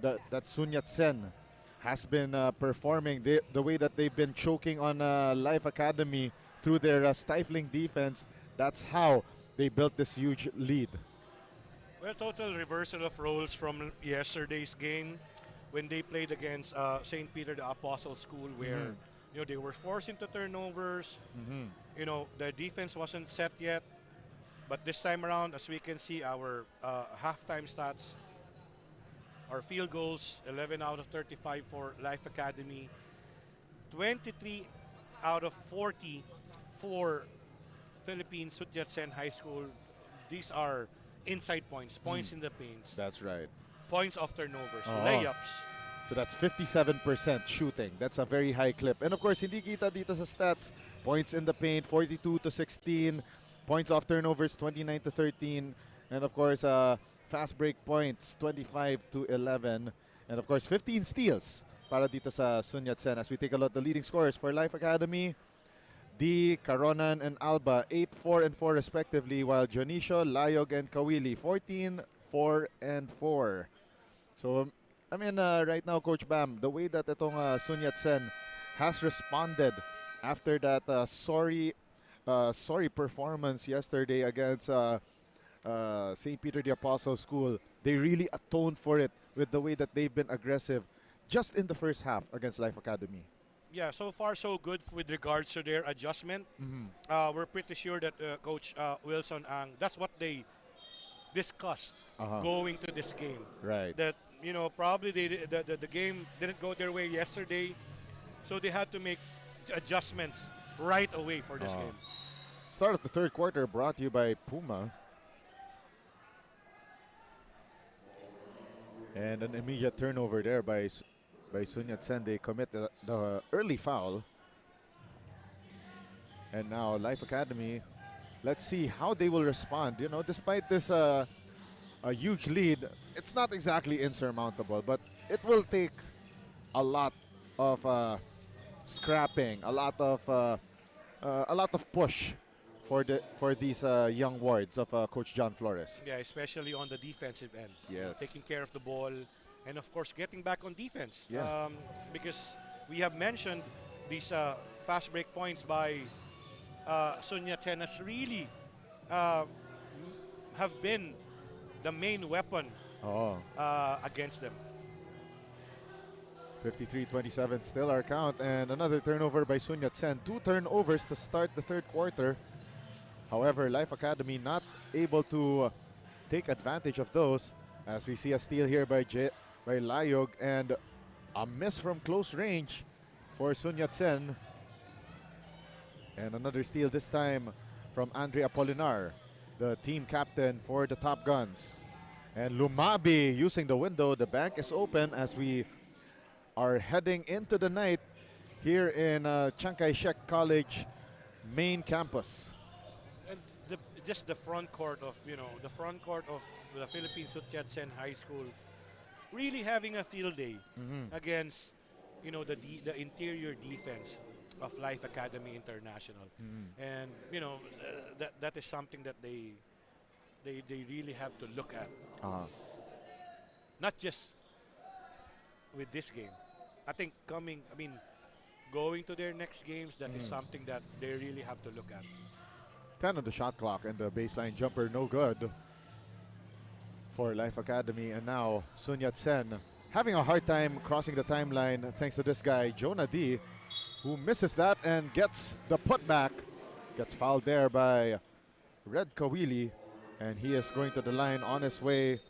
that Sun Yat-sen has been performing, the way that they've been choking on Life Academy through their stifling defense, that's how they built this huge lead. Well, total reversal of roles from yesterday's game when they played against St. Peter the Apostle School, where they were forced into turnovers. The defense wasn't set yet. But this time around, as we can see, our halftime stats, our field goals, 11 out of 35 for Life Academy, 23 out of 40 for Philippine Sun Yat-sen High School. These are inside points, points in the paint. That's right. Points off turnovers, layups. So that's 57% shooting. That's a very high clip. And of course, hindi kita dito sa stats. Points in the paint, 42 to 16. Points off turnovers, 29 to 13. And of course, fast break points, 25 to 11. And of course, 15 steals para dito sa Sun Yat-sen. As we take a look at the leading scorers for Life Academy, D, Caronan, and Alba, 8, 4, and 4 respectively, while Dionisio, Layog, and Kawili, 14, 4, and 4. So, I mean, right now, Coach Bam, the way that itong Sun Yat-sen has responded after that sorry performance yesterday against St. Peter the Apostle School, they really atoned for it with the way that they've been aggressive just in the first half against Life Academy. Yeah, so far so good with regards to their adjustment. We're pretty sure that Coach Wilson Ang, that's what they discussed going to this game. Right. That, probably the game didn't go their way yesterday, so they had to make adjustments right away for this game. Start of the third quarter brought to you by Puma. And an immediate turnover there by Sun Yat-sen. They commit the early foul. And now Life Academy, let's see how they will respond. Despite this a huge lead, it's not exactly insurmountable, but it will take a lot of scrapping, a lot of push for these young wards of Coach John Flores. Yeah, especially on the defensive end. Yes. Taking care of the ball, and of course getting back on defense. Yeah. Because we have mentioned these fast break points by Sun Yat-sen has really have been the main weapon against them. 53-27 still our count, and another turnover by Sun Yat-sen. 2 turnovers to start the third quarter. However, Life Academy not able to take advantage of those, as we see a steal here by Layog and a miss from close range for Sun Yat-sen. And another steal this time from Andre Apolinar, the team captain for the Top Guns. And Lumabi using the window. The bank is open as we are heading into the night here in Chiang Kai-shek College main campus. And just the front court of the Philippine Sun Yat-sen High School really having a field day against the interior defense of Life Academy International. And that is something that they really have to look at. Not just with this game. I think going to their next games, that is something that they really have to look at. 10 on the shot clock, and the baseline jumper no good for Life Academy. And now Sun Yat-sen having a hard time crossing the timeline thanks to this guy, Jonah D, who misses that and gets the putback. Gets fouled there by Red Kawili, and he is going to the line on his way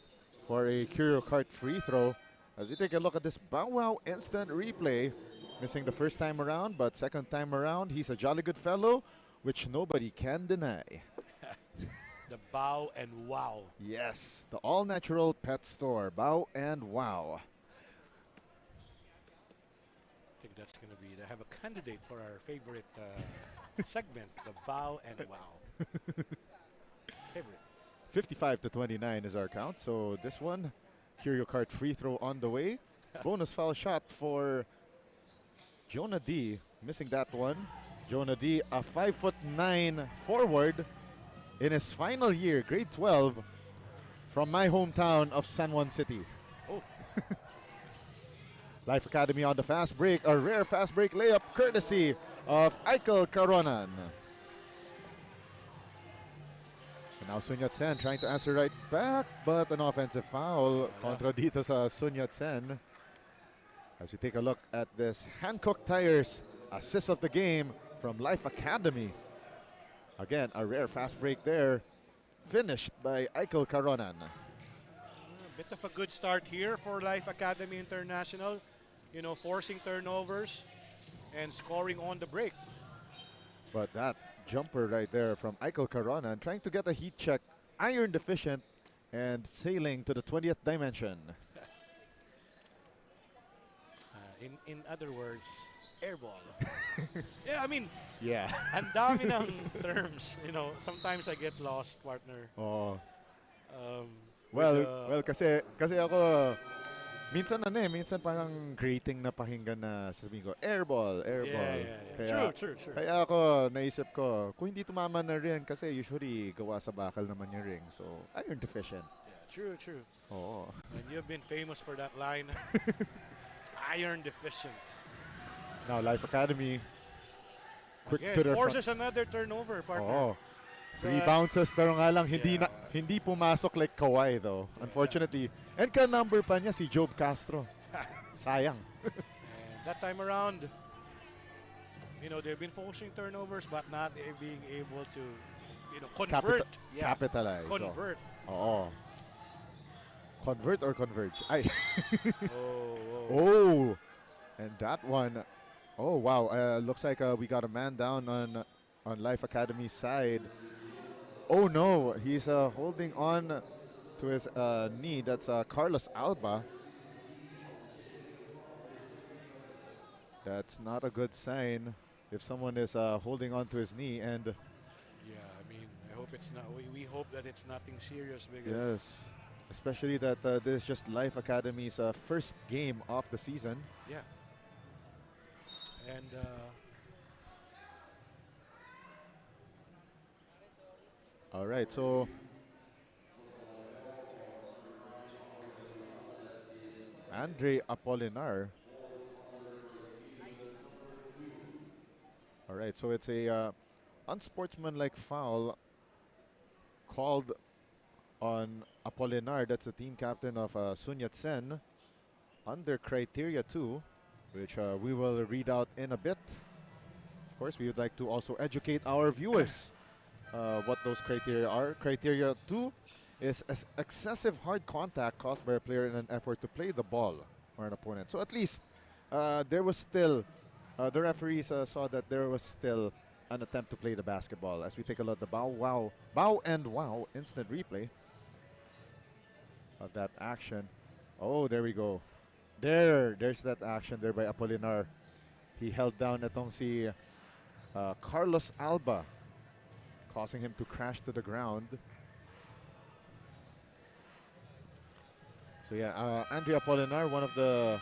for a Curio Cart free throw. As we take a look at this Bow Wow instant replay, missing the first time around, but second time around, he's a jolly good fellow, which nobody can deny. the Bow and Wow. Yes, the all-natural pet store, Bow and Wow. I think that's going to be, they have a candidate for our favorite segment, the Bow and Wow. Favorite. 55-29 is our count. So this one, Curio Cart free throw on the way. Bonus foul shot for Jonah D. Missing that one. Jonah D, a 5'9" forward in his final year, grade 12, from my hometown of San Juan City. Oh. Life Academy on the fast break, a rare fast break layup courtesy of Eichel Caronan. And now Sun Yat-sen trying to answer right back, but an offensive foul kontra dito sa Sun Yat-sen. As we take a look at this Hankook Tires assist of the game from Life Academy. Again, a rare fast break there, finished by Eichel Caronan. A bit of a good start here for Life Academy International. You know, forcing turnovers and scoring on the break. But that jumper right there from Eichel Caronan, trying to get a heat check, iron deficient, and sailing to the 20th dimension. In other words, airball. Yeah, I mean, Yeah. ang dami ng terms. You know, sometimes I get lost, partner. Oh. With, Well, kasi ako, minsan minsan parang grating na pakinggan na sasabihin ko, airball. Yeah. True. Kaya ako, naisip ko, kung hindi tumama na rin, kasi usually gawa sa bakal naman yung ring. So, iron deficient. Yeah, true. Oo. And you've been famous for that line. Iron deficient. Now, Life Academy, quick Again, to their forces another turnover, partner. Oo. So, 3 bounces, pero nga lang, yeah. hindi pumasok like Kawhi, though, unfortunately. And ka-number pa niya si Job Castro. Sayang. And that time around, you know, they've been forcing turnovers but not being able to, you know, convert. Capitalize. Convert. Oo. Convert or converge? Ay. Oh. And that one, oh wow, looks like we got a man down on Life Academy's side. Oh no, he's holding on to his knee. That's Carlos Alba. That's not a good sign if someone is holding on to his knee. And Yeah, I mean, I hope it's not. We hope that it's nothing serious because yes, especially that this is just Life Academy's first game of the season. yeah. And All right, so Andre Apolinar. All right, so it's a unsportsmanlike foul called on Apolinar. That's the team captain of Sun Yat-sen under criteria 2, which we will read out in a bit. Of course, we would like to also educate our viewers what those criteria are. Criteria 2 is excessive hard contact caused by a player in an effort to play the ball or an opponent. So at least there was still, the referees saw that there was still an attempt to play the basketball. As we take a look at the bow and wow instant replay of that action. Oh, there we go. There's that action there by Apolinar. He held down itong si Carlos Alba, causing him to crash to the ground. So yeah, Andre Apolinar, one of the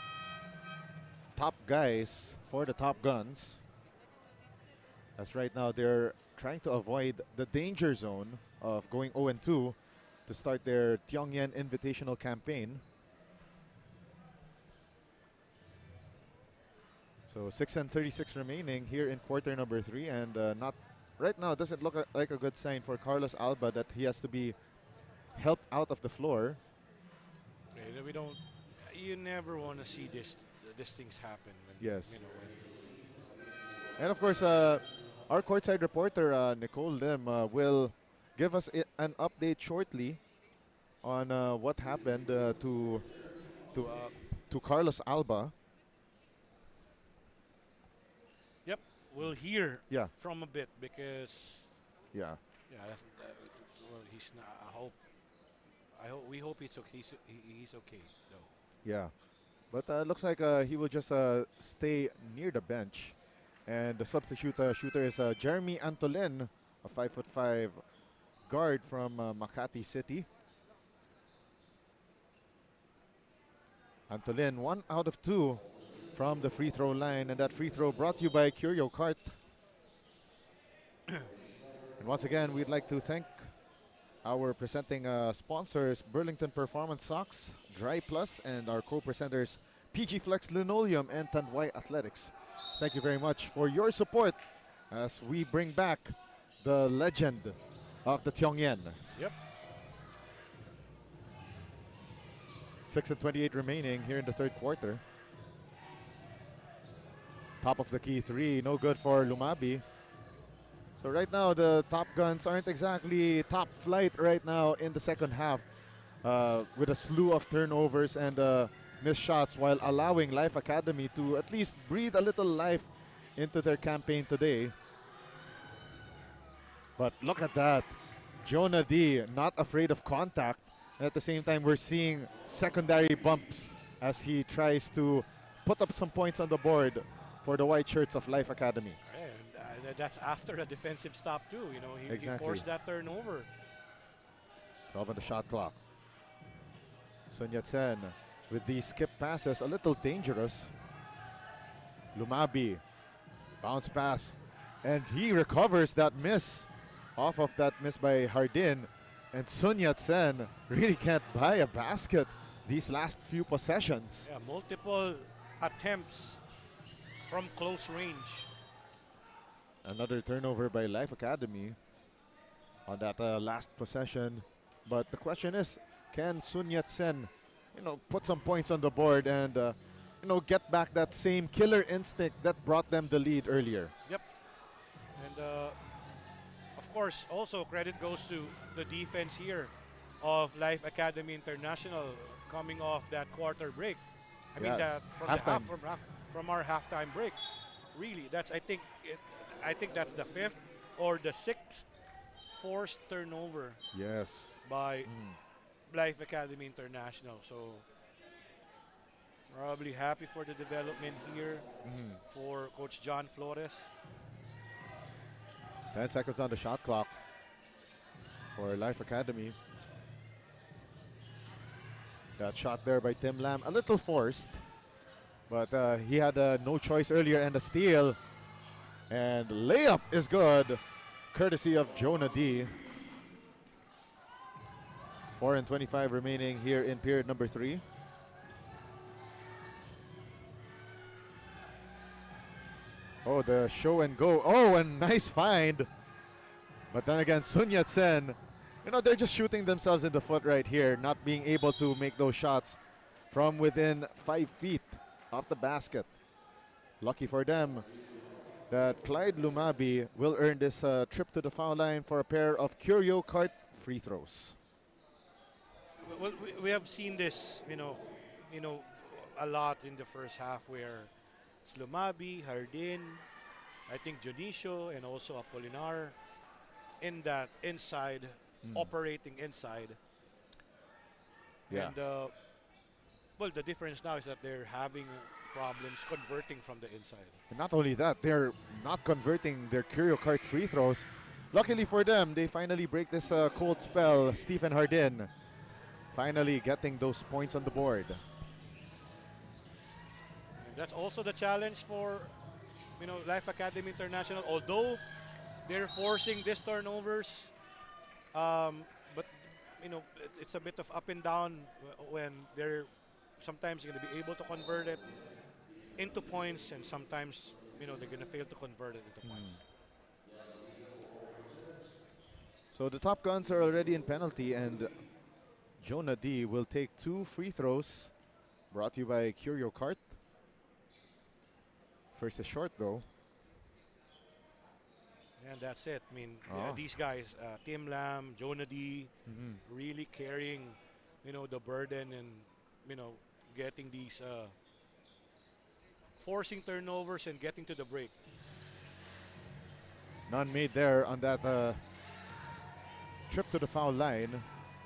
top guys for the Top Guns. As right now they're trying to avoid the danger zone of going 0-2 to start their Tiong Lian Invitational campaign. So 6:36 remaining here in quarter number 3, and not right now doesn't look like a good sign for Carlos Alba that he has to be helped out of the floor. we don't. You never want to see these things happen. When, Yes. You know, And of course, our courtside reporter Nicole Lim will give us an update shortly on what happened to Carlos Alba. Yep, we'll hear Yeah. from a bit because Yeah. we'll he's not. We hope he's okay. He's okay though. Yeah. But looks like he will just stay near the bench. And the substitute shooter is Jeremy Antolin, a 5'5" guard from Makati City. Antolin, 1 out of 2 from the free throw line. And that free throw brought to you by Curio Cart. And once again, we'd like to thank our presenting sponsors, Burlington Performance Socks, Dry Plus, and our co-presenters, PG Flex Linoleum and Tanduay Athletics. Thank you very much for your support as we bring back the legend of the Tiong Lian. Yep. 6:28 remaining here in the third quarter. Top of the key three, no good for Lumabi. So right now, the Top Guns aren't exactly top flight right now in the second half with a slew of turnovers and missed shots, while allowing Life Academy to at least breathe a little life into their campaign today. But look at that. Jonah D, not afraid of contact. And at the same time, we're seeing secondary bumps as he tries to put up some points on the board for the white shirts of Life Academy. And that's after a defensive stop too. You know, he forced that turnover. 12 on the shot clock. Sun Yat-sen with these skip passes, a little dangerous. Lumabi, bounce pass, and he recovers that miss off of that miss by Hardin. And Sun Yat-sen really can't buy a basket these last few possessions. Yeah, multiple attempts from close range. Another turnover by Life Academy on that last possession. But the question is, can Sun Yat-sen, put some points on the board and, get back that same killer instinct that brought them the lead earlier? Yep. And of course, also credit goes to the defense here of Life Academy International coming off that quarter break. I mean that from our halftime break. Really, I think that's the 5th or the 6th forced turnover. Yes. By Life Academy International. So probably happy for the development here for Coach John Flores. 10 seconds on the shot clock for Life Academy. That shot there by Tim Lam, a little forced, but he had no choice earlier, and a steal. And layup is good, courtesy of Jonah D. 4:25 remaining here in period number 3. Oh, the show and go. Oh, and nice find. But then again, Sun Yat-sen, they're just shooting themselves in the foot right here, not being able to make those shots from within 5 feet of the basket. Lucky for them that Clyde Lumabi will earn this trip to the foul line for a pair of Curio Cart free throws. Well, we have seen this, a lot in the first half where it's Lumabi, Hardin, I think Junicio, and also Apolinar in that inside, operating inside. Yeah. And the difference now is that they're having problems converting from the inside. And not only that, they're not converting their Curio Cart free throws. Luckily for them, they finally break this cold spell. Stephen Hardin finally getting those points on the board. And that's also the challenge for, Life Academy International. Although they're forcing these turnovers, but it's a bit of up and down when they're sometimes going to be able to convert it into points, and sometimes they're going to fail to convert it into points. So the Top Guns are already in penalty, and Jonah D will take 2 free throws, brought to you by Curio Cart. First is short though. And that's it. I mean, these guys, Tim Lam, Jonah D, really carrying, the burden and, getting these, forcing turnovers and getting to the break. None made there on that trip to the foul line.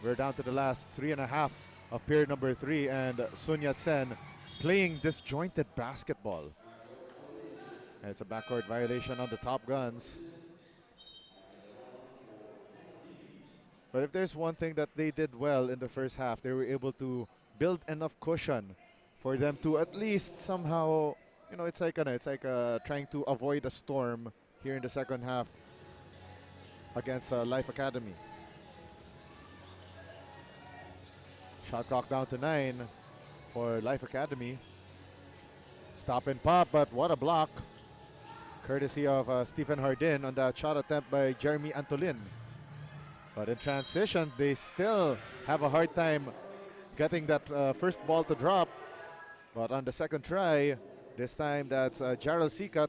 We're down to the last 3.5 of period number 3, and Sun Yat-sen playing disjointed basketball. And it's a backcourt violation on the Top Guns. But if there's one thing that they did well in the first half, they were able to build enough cushion for them to at least somehow, you know, it's like trying to avoid a storm here in the second half against Life Academy. Shot clock down to 9 for Life Academy. Stop and pop, but what a block. Courtesy of Stephen Hardin on that shot attempt by Jeremy Antolin. But in transition, they still have a hard time getting that first ball to drop. But on the second try, this time that's Jarrell Sikat.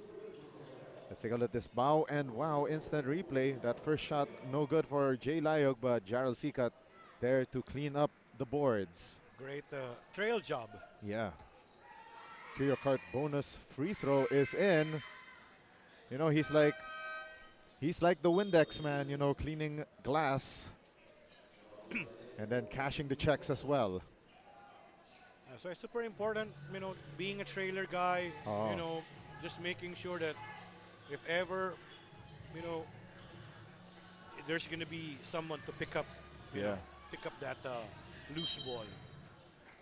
Let's take a look at this bow and wow instant replay. That first shot no good for Jay Layog, but Jarrell Sikat there to clean up the boards. Great trail job. Yeah. Curio Cart bonus free throw is in. You know, he's like the Windex man, you know, cleaning glass and then cashing the checks as well. So it's super important, you know, being a trailer guy, you know, just making sure that if ever, you know, there's going to be someone to pick up, you know, pick up that loose ball.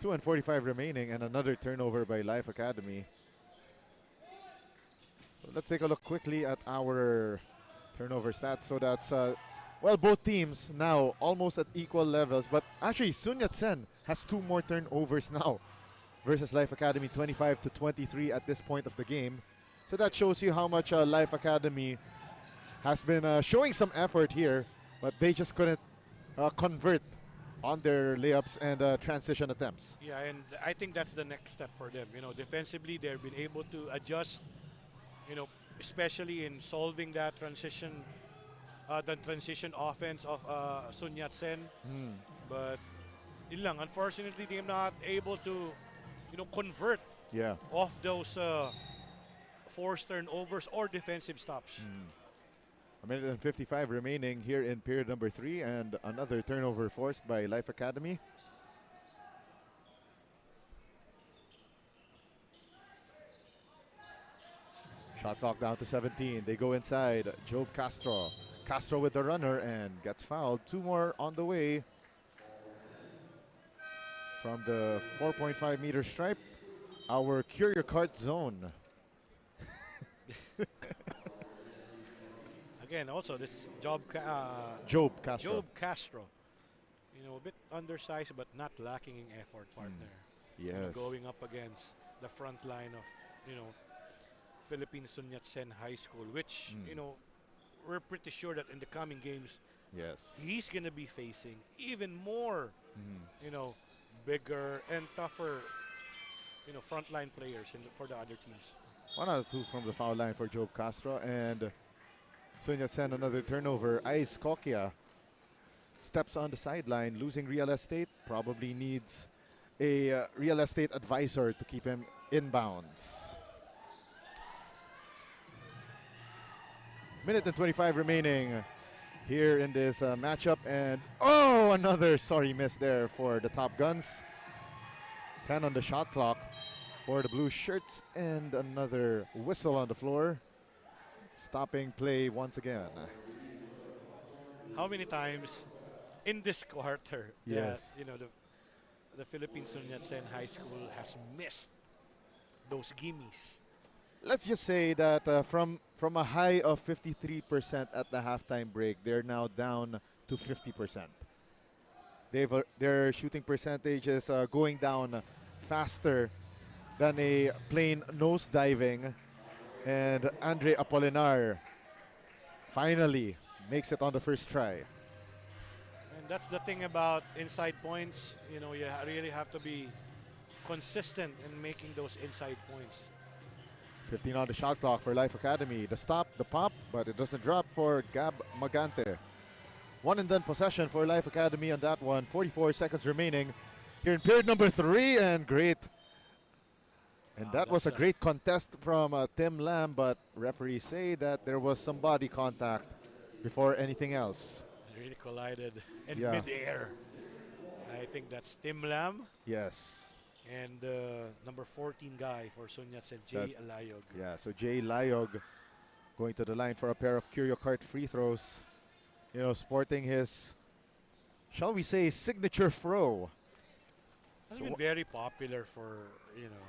2:45 remaining and another turnover by Life Academy. So let's take a look quickly at our turnover stats. So that's, well, both teams now almost at equal levels. But actually, Sun Yat-sen has 2 more turnovers now versus Life Academy, 25-23 at this point of the game. So that shows you how much Life Academy has been showing some effort here, but they just couldn't convert on their layups and transition attempts. Yeah, and I think that's the next step for them. You know, defensively, they've been able to adjust, you know, especially in solving that transition, the transition offense of Sun Yat-sen. But yun lang, unfortunately, they're not able to, you know, convert off those forced turnovers or defensive stops. A minute and 55 remaining here in period number 3, and another turnover forced by Life Academy. Shot clock down to 17. They go inside. Job Castro. Castro with the runner and gets fouled. 2 more on the way from the 4.5 meter stripe. Our Curio Cart zone. Again, also this Job Castro. Job Castro. You know, a bit undersized but not lacking in effort, partner. Yes. You know, going up against the front line of, you know, Philippine Sun Yat-sen High School, which, you know, we're pretty sure that in the coming games, he's going to be facing even more, you know, bigger and tougher, you know, frontline players for the other teams. 1 out of 2 from the foul line for Job Castro, and Sun Yat-sen another turnover. Ice Kokia steps on the sideline, losing real estate, probably needs a real estate advisor to keep him inbounds. Minute and 25 remaining here in this matchup, and another sorry miss there for the Top Guns. 10 on the shot clock for the blue shirts, and another whistle on the floor, stopping play once again. How many times in this quarter that, you know, the Philippine Sun Yat-sen High School has missed those gimmies? Let's just say that from a high of 53% at the halftime break, they're now down to 50%. Their shooting percentage is going down faster than a plane nose diving, and Andre Apolinar finally makes it on the first try. And that's the thing about inside points. You know, you really have to be consistent in making those inside points. 15 on the shot clock for Life Academy. The stop, the pop, but it doesn't drop for Gab Magante. 1 and done possession for Life Academy on that one. 44 seconds remaining here in period number 3, and great. And that was a great contest from Tim Lam, but referees say that there was some body contact before anything else. Really collided in Yeah. mid-air. I think that's Tim Lam Yes. and number 14 guy for Sun Yat-sen, Jay Alayog. Yeah, so Jay Layog going to the line for a pair of Curio Cart free throws. You know, sporting his, shall we say, signature throw. Has So been very popular for, you know,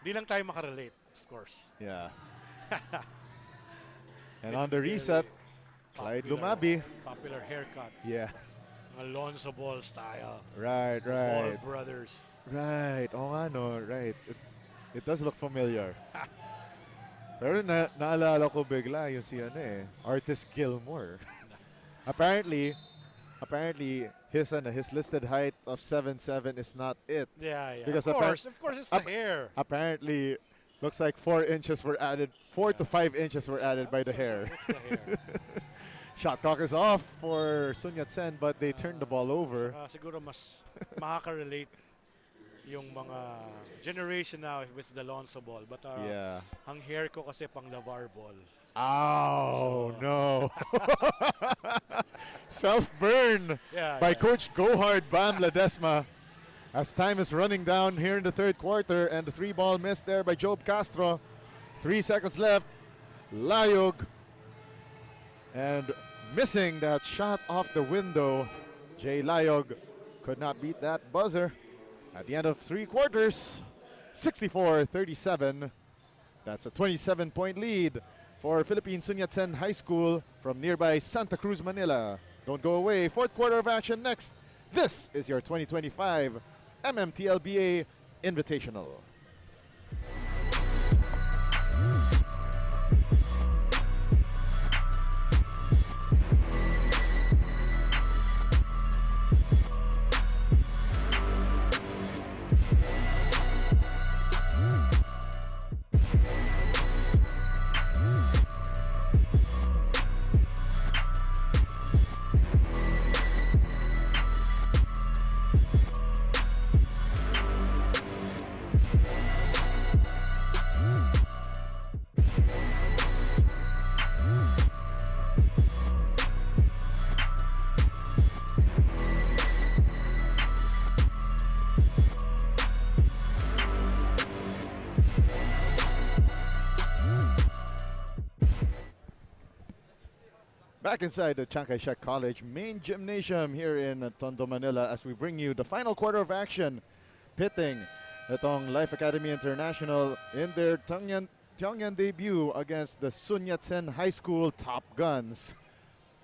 di lang tayo makarelate, of course. Yeah. And Been on the very reset, Clyde popular- Lumabi. Popular haircut. Yeah. Alonzo Ball style. Right, Ball right. brothers. Right. Oh, ano, right. It does look familiar. Pero naalala ko bigla yung si ano eh, Artist Gilmore. apparently his listed height of 7'7" is not it. Yeah, yeah. Because of course, it's the hair. Apparently, looks like 4 inches were added, 4 to 5 inches were added by the hair. It's the hair. Shot clock is off for Sun Yat-sen, but they turned the ball over. Siguro mas makaka-relate yung mga generation now if it's the Alonzo Ball. But Yeah. ang hair ko kasi pang Lavar Ball. Oh, no. Self-burn by Coach Gohard Bam Ledesma. As time is running down here in the third quarter, and the 3-ball missed there by Job Castro. 3 seconds left. Layog. And missing that shot off the window. Jay Layog could not beat that buzzer. At the end of 3 quarters, 64-37. That's a 27-point lead for Philippine Sun Yat-sen High School from nearby Santa Cruz, Manila. Don't go away. Fourth quarter of action next. This is your 2025 MMTLBA Invitational. Back inside the Chiang Kai-shek College main gymnasium here in Tondo, Manila, as we bring you the final quarter of action, pitting itong Life Academy International in their Pyongyang debut against the Sun Yat-sen High School Top Guns.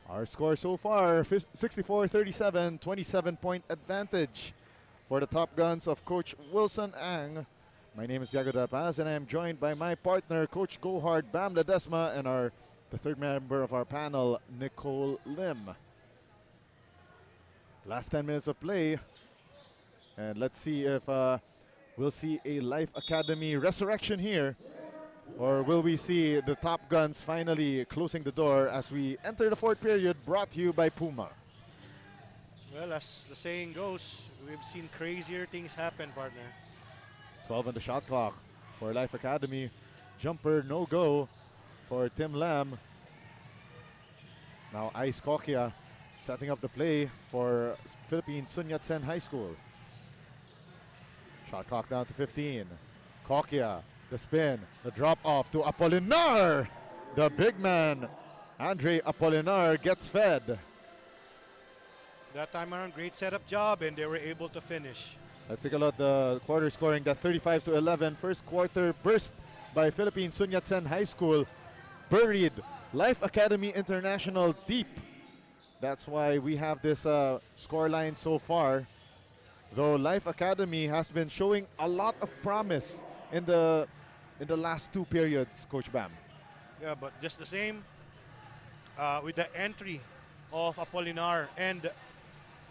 Our score so far, 64-37, 27-point advantage for the Top Guns of Coach Wilson Ang. My name is Yago Da Paz, and I am joined by my partner, Coach Gohard Bam Ledesma, and the third member of our panel, Nicole Lim. Last 10 minutes of play. And let's see if we'll see a Life Academy resurrection here, or will we see the Top Guns finally closing the door as we enter the fourth period, brought to you by Puma. Well, as the saying goes, we've seen crazier things happen, partner. 12 on the shot clock for Life Academy. Jumper no go for Tim Lam. Now Ice Kokia setting up the play for Philippine Sun Yat-sen High School. Shot clock down to 15. Kokia, the spin, the drop off to Apolinar. The big man, Andre Apolinar, gets fed. That time around, great setup job, and they were able to finish. Let's take a look at the quarter scoring, that 35-11. First quarter burst by Philippine Sun Yat-sen High School. Buried Life Academy International deep. That's why we have this scoreline so far. Though Life Academy has been showing a lot of promise in the last 2 periods, Coach Bam. Yeah, but just the same, with the entry of Apolinar and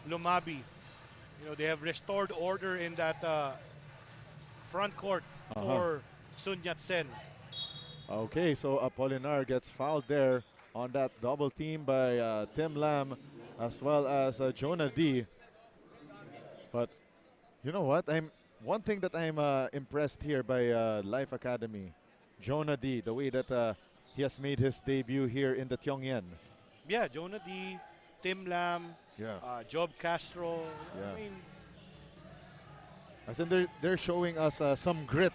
Lumabi, you know, they have restored order in that front court for Sun Yat-sen. Okay, so Apolinar gets fouled there on that double team by Tim Lam as well as Jonah D. But you know what? One thing that I'm impressed here by Life Academy, Jonah D, the way that he has made his debut here in the Tiong Lian. Yeah, Jonah D, Tim Lam, Yeah. Job Castro. Yeah. I mean, As in they're showing us some grit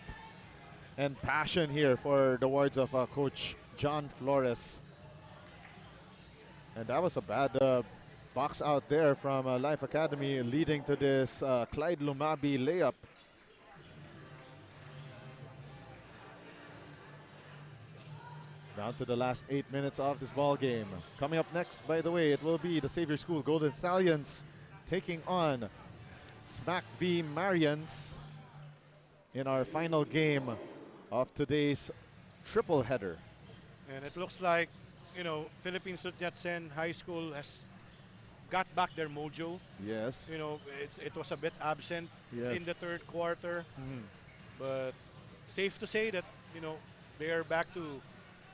and passion here for the words of Coach John Flores. And that was a bad box out there from Life Academy, leading to this Clyde Lumabi layup. Down to the last 8 minutes of this ball game. Coming up next, by the way, it will be the Xavier School Golden Stallions taking on Smack v Marians in our final game of today's triple header. and it looks like, you know, Philippine Sun Yat-sen High School has got back their mojo. Yes. You know, it was a bit absent Yes. in the third quarter, Mhm. but safe to say that, you know, they are back to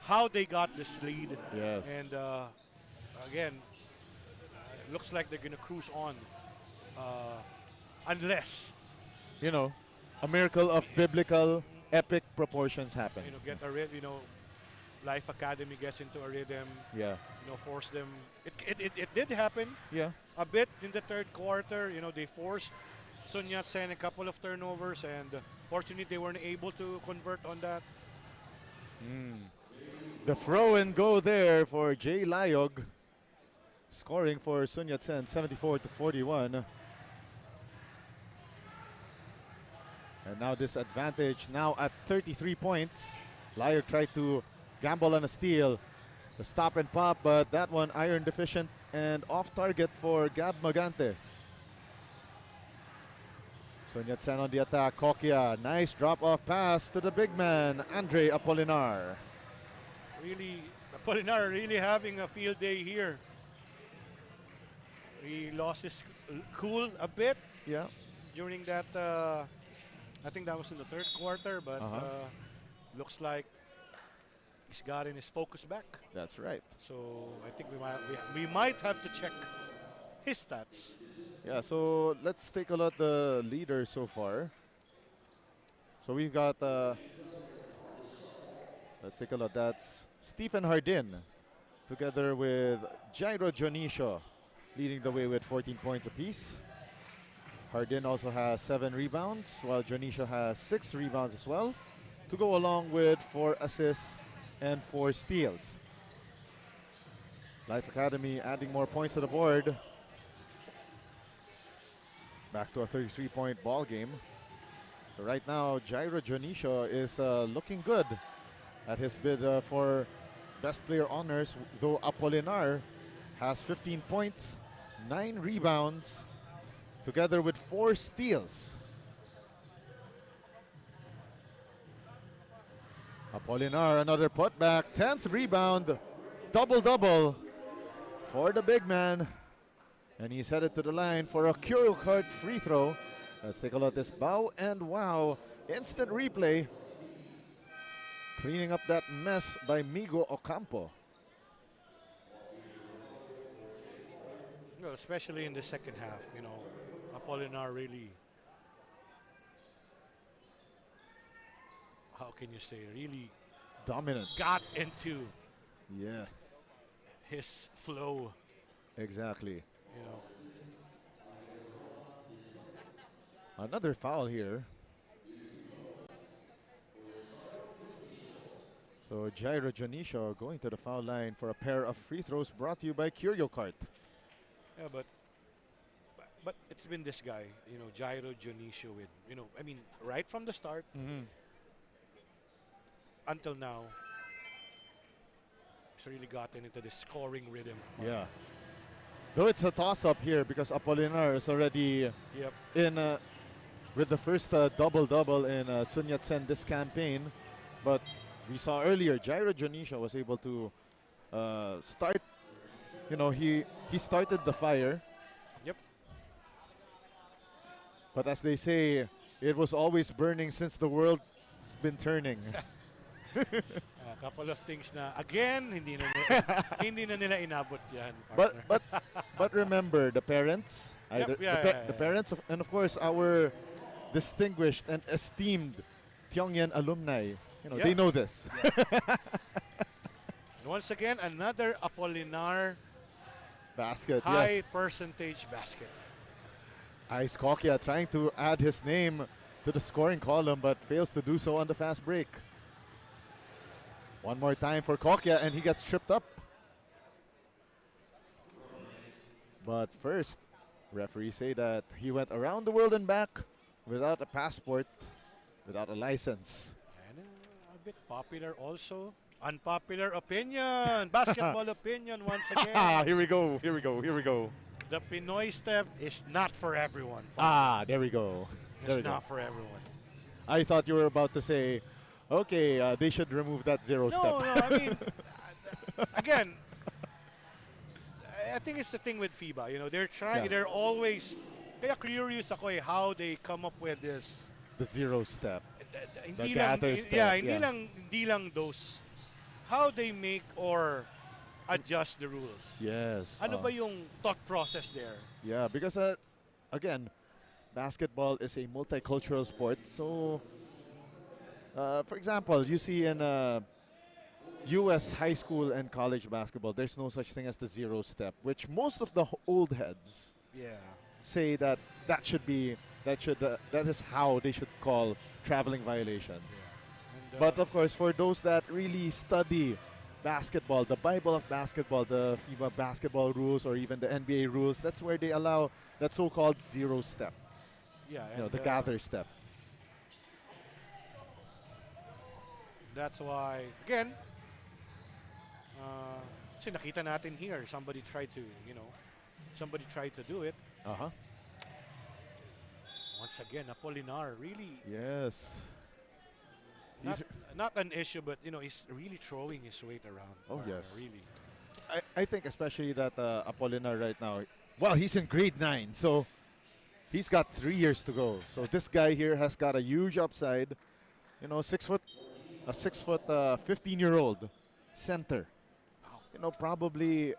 how they got this lead. Yes. And again, it looks like they're going to cruise on unless, You know, a miracle of biblical epic proportions happen. you know, get a you know, Life Academy gets into a rhythm, Yeah. you know, force them. It did happen Yeah. a bit in the third quarter. You know, they forced Sun Yat-sen a couple of turnovers, and fortunately they weren't able to convert on that. The throw and go there for Jay Layog, scoring for Sun Yat-sen 74-41. And now this advantage now at 33 points. Layog tried to gamble on a steal, the stop and pop, but that one iron deficient and off target for Gab Magante. Sun Yat-sen on the attack. Kokia, nice drop-off pass to the big man, Andre Apolinar. Really, Apolinar really having a field day here. He lost his cool a bit Yeah. during that. I think that was in the third quarter, but looks like he's gotten his focus back. That's right. So I think we might have to check his stats. Yeah, so let's take a look at the leaders so far. So we've got, let's take a look. That's Stephen Hardin together with Jairo Dionisio leading the way with 14 points apiece. Hardin also has 7 rebounds, while Dionisio has 6 rebounds as well, to go along with 4 assists and 4 steals. Life Academy adding more points to the board. Back to a 33-point ball game. So right now, Jairo Dionisio is looking good at his bid for best player honors, though Apolinar has 15 points, 9 rebounds, together with 4 steals. Apolinar, another putback, 10th rebound, double-double for the big man. And he's headed to the line for a Curio Card free throw. Let's take a look at this bow and wow. Instant replay. Cleaning up that mess by Migo Ocampo. Well, especially in the second half, you know, Apolinar really, how can you say, really Dominant. got into Yeah, his flow, exactly. you know. Another foul here. So Jairo Dionisio going to the foul line for a pair of free throws brought to you by Curio Cart. Yeah, but it's been this guy, you know, Jairo Dionisio with, you know, I mean, right from the start until now, he's really gotten into the scoring rhythm. Yeah. Though it's a toss-up here because Apolinar is already Yep. in with the first double-double in Sun Yat-sen this campaign. But we saw earlier, Jairo Dionisio was able to start, you know, he started the fire. Yep. But as they say, it was always burning since the world's been turning. A couple of things na, again, hindi na nila inabot yan. But remember the parents, Yep, the parents of, and of course our distinguished and esteemed Tiongyan alumni. You know, Yeah. they know this. Once again, another Apolinar Basket, High yes. percentage basket. Ice Kokia trying to add his name to the scoring column, but fails to do so on the fast break. One more time for Kokia, and he gets tripped up. But first, referees say that he went around the world and back without a passport, without a license. And a bit popular also. Unpopular opinion. Basketball opinion once again. Here we go, here we go, here we go. The Pinoy step is not for everyone. There we go. There we It's go. not for everyone. I thought you were about to say, okay, they should remove that zero No, step. no, I mean, again, I think it's the thing with FIBA. You know, they're trying, Yeah. they're always, kaya curious ako how they come up with this. The zero step. Hindi gather lang, step, yeah, yeah. hindi lang those. How they make or adjust the rules. Yes. Ano ba yung thought process there? Yeah, because again, basketball is a multicultural sport. So, for example, you see in U.S. high school and college basketball, there's no such thing as the zero step, which most of the old heads Yeah. say that that is how they should call traveling violations. And, But of course, for those that really study basketball, the Bible of basketball, the FIBA basketball rules, or even the NBA rules, that's where they allow that so-called zero step, yeah, the gather step. That's why, again, kasi nakita natin here, somebody tried to do it. Uh-huh. Once again, Apolinar, really, Yes. not an issue, but, he's really throwing his weight around. Oh, Partner, yes. Really. I think especially that Apolinar right now, well, he's in grade 9, so he's got 3 years to go. So this guy here has got a huge upside. 6 foot, a 6 foot, 15-year-old center. Probably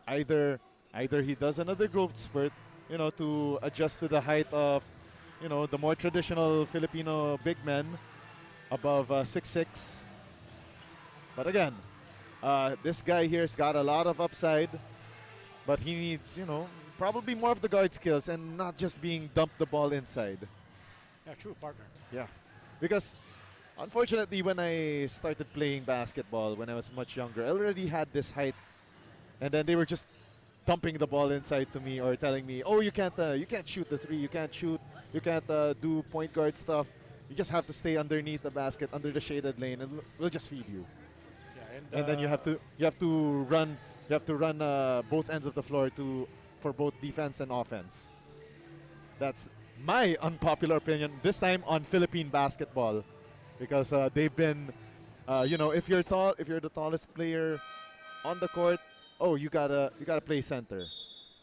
either he does another growth spurt, to adjust to the height of, the more traditional Filipino big men above 6'6". But again, this guy here's got a lot of upside, but he needs, probably more of the guard skills and not just being dumped the ball inside. Yeah, true, partner. Yeah, because unfortunately, when I started playing basketball when I was much younger, I already had this height, and then they were just dumping the ball inside to me or telling me, "Oh, you can't shoot the three, you can't do point guard stuff. You just have to stay underneath the basket, under the shaded lane, and we'll just feed you." Yeah, And then you have to run both ends of the floor for both defense and offense. That's my unpopular opinion this time on Philippine basketball, because they've been, if you're tall, if you're the tallest player on the court, oh, you gotta play center.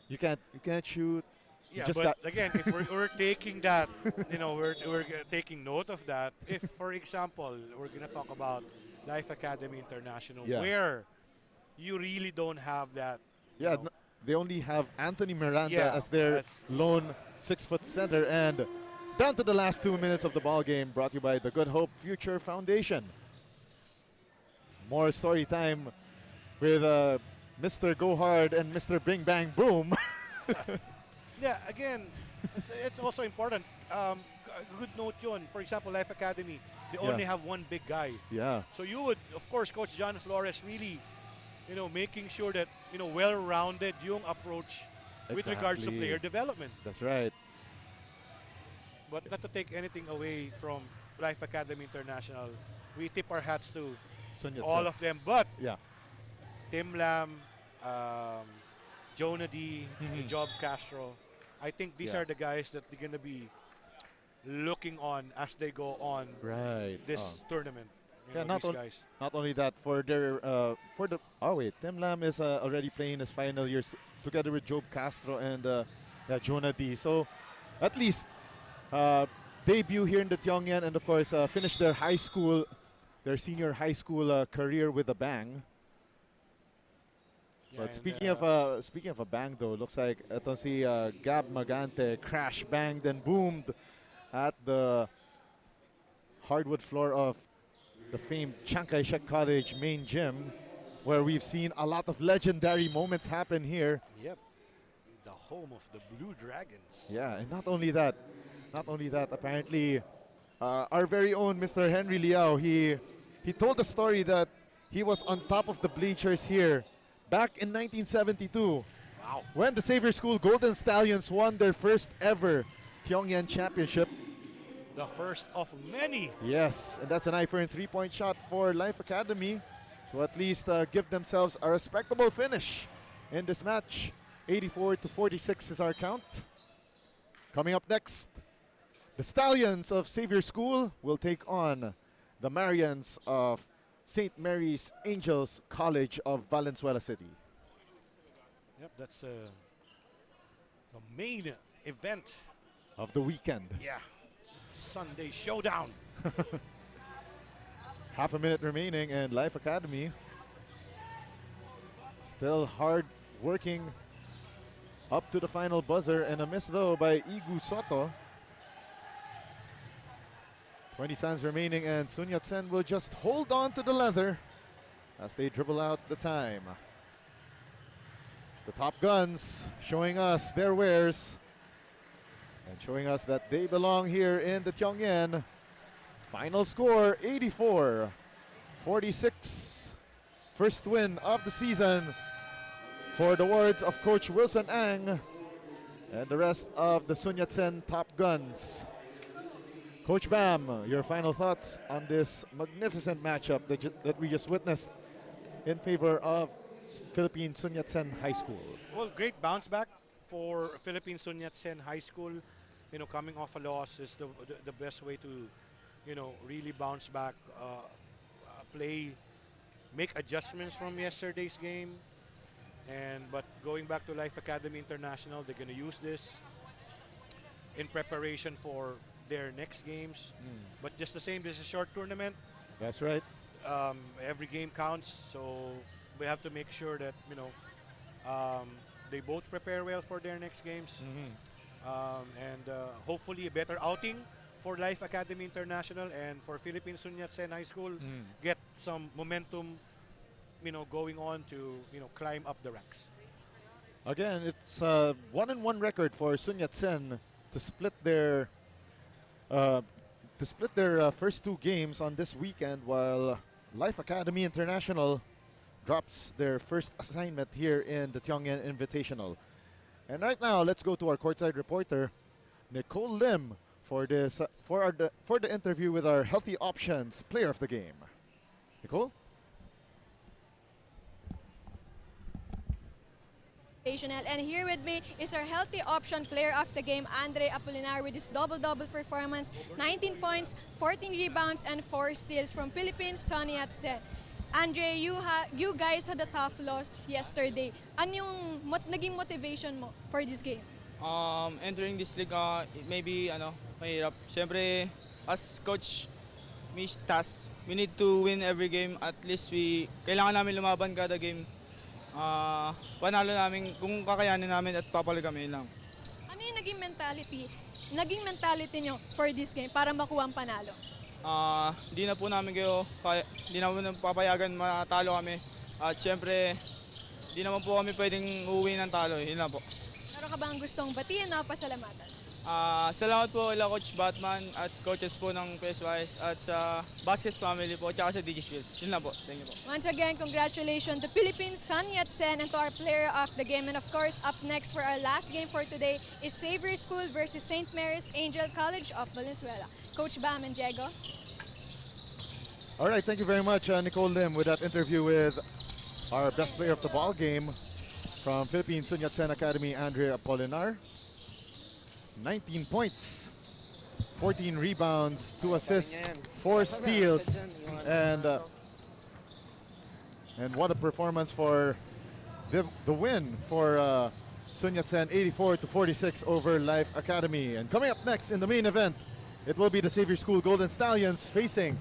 You can't shoot. You Yeah, just but again, if we're taking that, we're taking note of that. If, for example, we're gonna talk about Life Academy International, Yeah. where you really don't have that. Yeah, they only have Anthony Miranda Yeah, as their that's- lone 6-foot center. And down to the last 2 minutes of the ball game, brought to you by the Good Hope Future Foundation. More story time with Mr. Go Hard and Mr. Bing Bang Boom. Yeah, again, it's also important. A good note yun. For example, Life Academy, they Yeah. only have one big guy. Yeah, So you would, of course, Coach John Flores really, making sure that, well-rounded yung approach with regards to Exactly. player development. that's right. But not to take anything away from Life Academy International, we tip our hats to Sun all Yat-sen. of them. But Yeah, Tim Lam, Jonah D, Mhm. Job Castro, I think these Yeah. are the guys that they're going to be looking on as they go on right. this tournament. Yeah, not these on- guys. Not only that, for the Tim Lam is already playing his final years together with Job Castro and Jonah D. So at least debut here in the Tiong Lian, and of course finish their senior high school career with a bang. Yeah, But and, speaking of a bang though, looks like ito si Gab Magante crash banged and boomed at the hardwood floor of the famed Chiang Kai-shek College main gym. where we've seen a lot of legendary moments happen here. Yep. The home of the Blue Dragons. Yeah, and not only that, apparently our very own Mr. Henry Liao, he told the story that he was on top of the bleachers here back in 1972. Wow. When the Xavier School Golden Stallions won their first ever Tiong Lian Championship. The first of many. Yes, and that's an eye for a three-point shot for Life Academy to at least give themselves a respectable finish in this match. 84-46 is our count. Coming up next, the Stallions of Xavier School will take on the Marians of St. Mary's Angels College of Valenzuela City. Yep, that's the main event of the weekend. Yeah. Sunday showdown. Half a minute remaining, and Life Academy still hard working up to the final buzzer, and a miss though by Igu Soto. 20 seconds remaining, and Sun Yat-sen will just hold on to the leather as they dribble out the time. The Top Guns showing us their wares and showing us that they belong here in the Tiong Lian. Final score 84-46. First win of the season for the words of Coach Wilson Ang and the rest of the Sun Yat-sen Top Guns. Coach Bam, your final thoughts on this magnificent matchup that we just witnessed in favor of Philippine Sun Yat-sen High School. Well, great bounce back for Philippine Sun Yat-sen High School. You know, coming off a loss is the best way to, you know, really bounce back, play, make adjustments from yesterday's game. But going back to Life Academy International, they're going to use this in preparation for their next games. But just the same, this is a short tournament. That's right. Every game counts, so we have to make sure that, you know, they both prepare well for their next games. Hopefully a better outing for Life Academy International and for Philippine Sun Yat-sen High School. Get some momentum, you know, going on to, you know, climb up the ranks. Again, it's a 1-1 record for Sun Yat-sen to split their first two games on this weekend, while Life Academy International drops their first assignment here in the Tiong Lian Invitational. And right now, let's go to our courtside reporter, Nicole Lim, for the interview with our Healthy Options Player of the Game. Nicole? And here with me is our Healthy Option Player of the Game, Andre Apolinar, with his double-double performance, 19 points, 14 rebounds, and 4 steals from Philippines Sun Yat-sen. Andre, you guys had a tough loss yesterday. Ano yung naging motivation mo for this game? Entering this league, it may be mahirap. Siyempre, as coach Mish Tas, we need to win every game. At least kailangan namin lumaban kada game. Panalo namin kung kakayanin namin at papalo kami lang. Ano yung naging mentality nyo for this game para makuha ang panalo? Di na po namin papayagan matalo kami. At syempre, di naman po kami pwedeng uuwi ng talo. Yun lang po. Meron ka bang gustong batiin o pasalamatan? Salamat po kay Coach Batman at coaches po ng PSYS at sa Baskets family po at sa DG Skills. Yun lang po. Thank you po. Once again, congratulations to Philippines Sun Yat-sen and to our player of the game. And of course, up next for our last game for today is Xavier School versus St. Mary's Angel College of Valenzuela. Coach Bam and Diego. All right, thank you very much, Nicole Lim, with that interview with our best player of the ball game from Philippine Sun Yat-sen Academy, Andre Apolinar. 19 points, 14 rebounds, 2 assists, 4 steals, and what a performance for the win for Sun Yat-sen, 84-46 over Life Academy. And coming up next in the main event, it will be the Xavier School Golden Stallions facing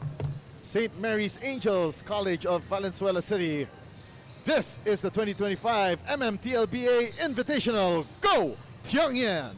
St. Mary's Angels College of Valenzuela City. This is the 2025 MMTLBA Invitational. Go Tiong Lian!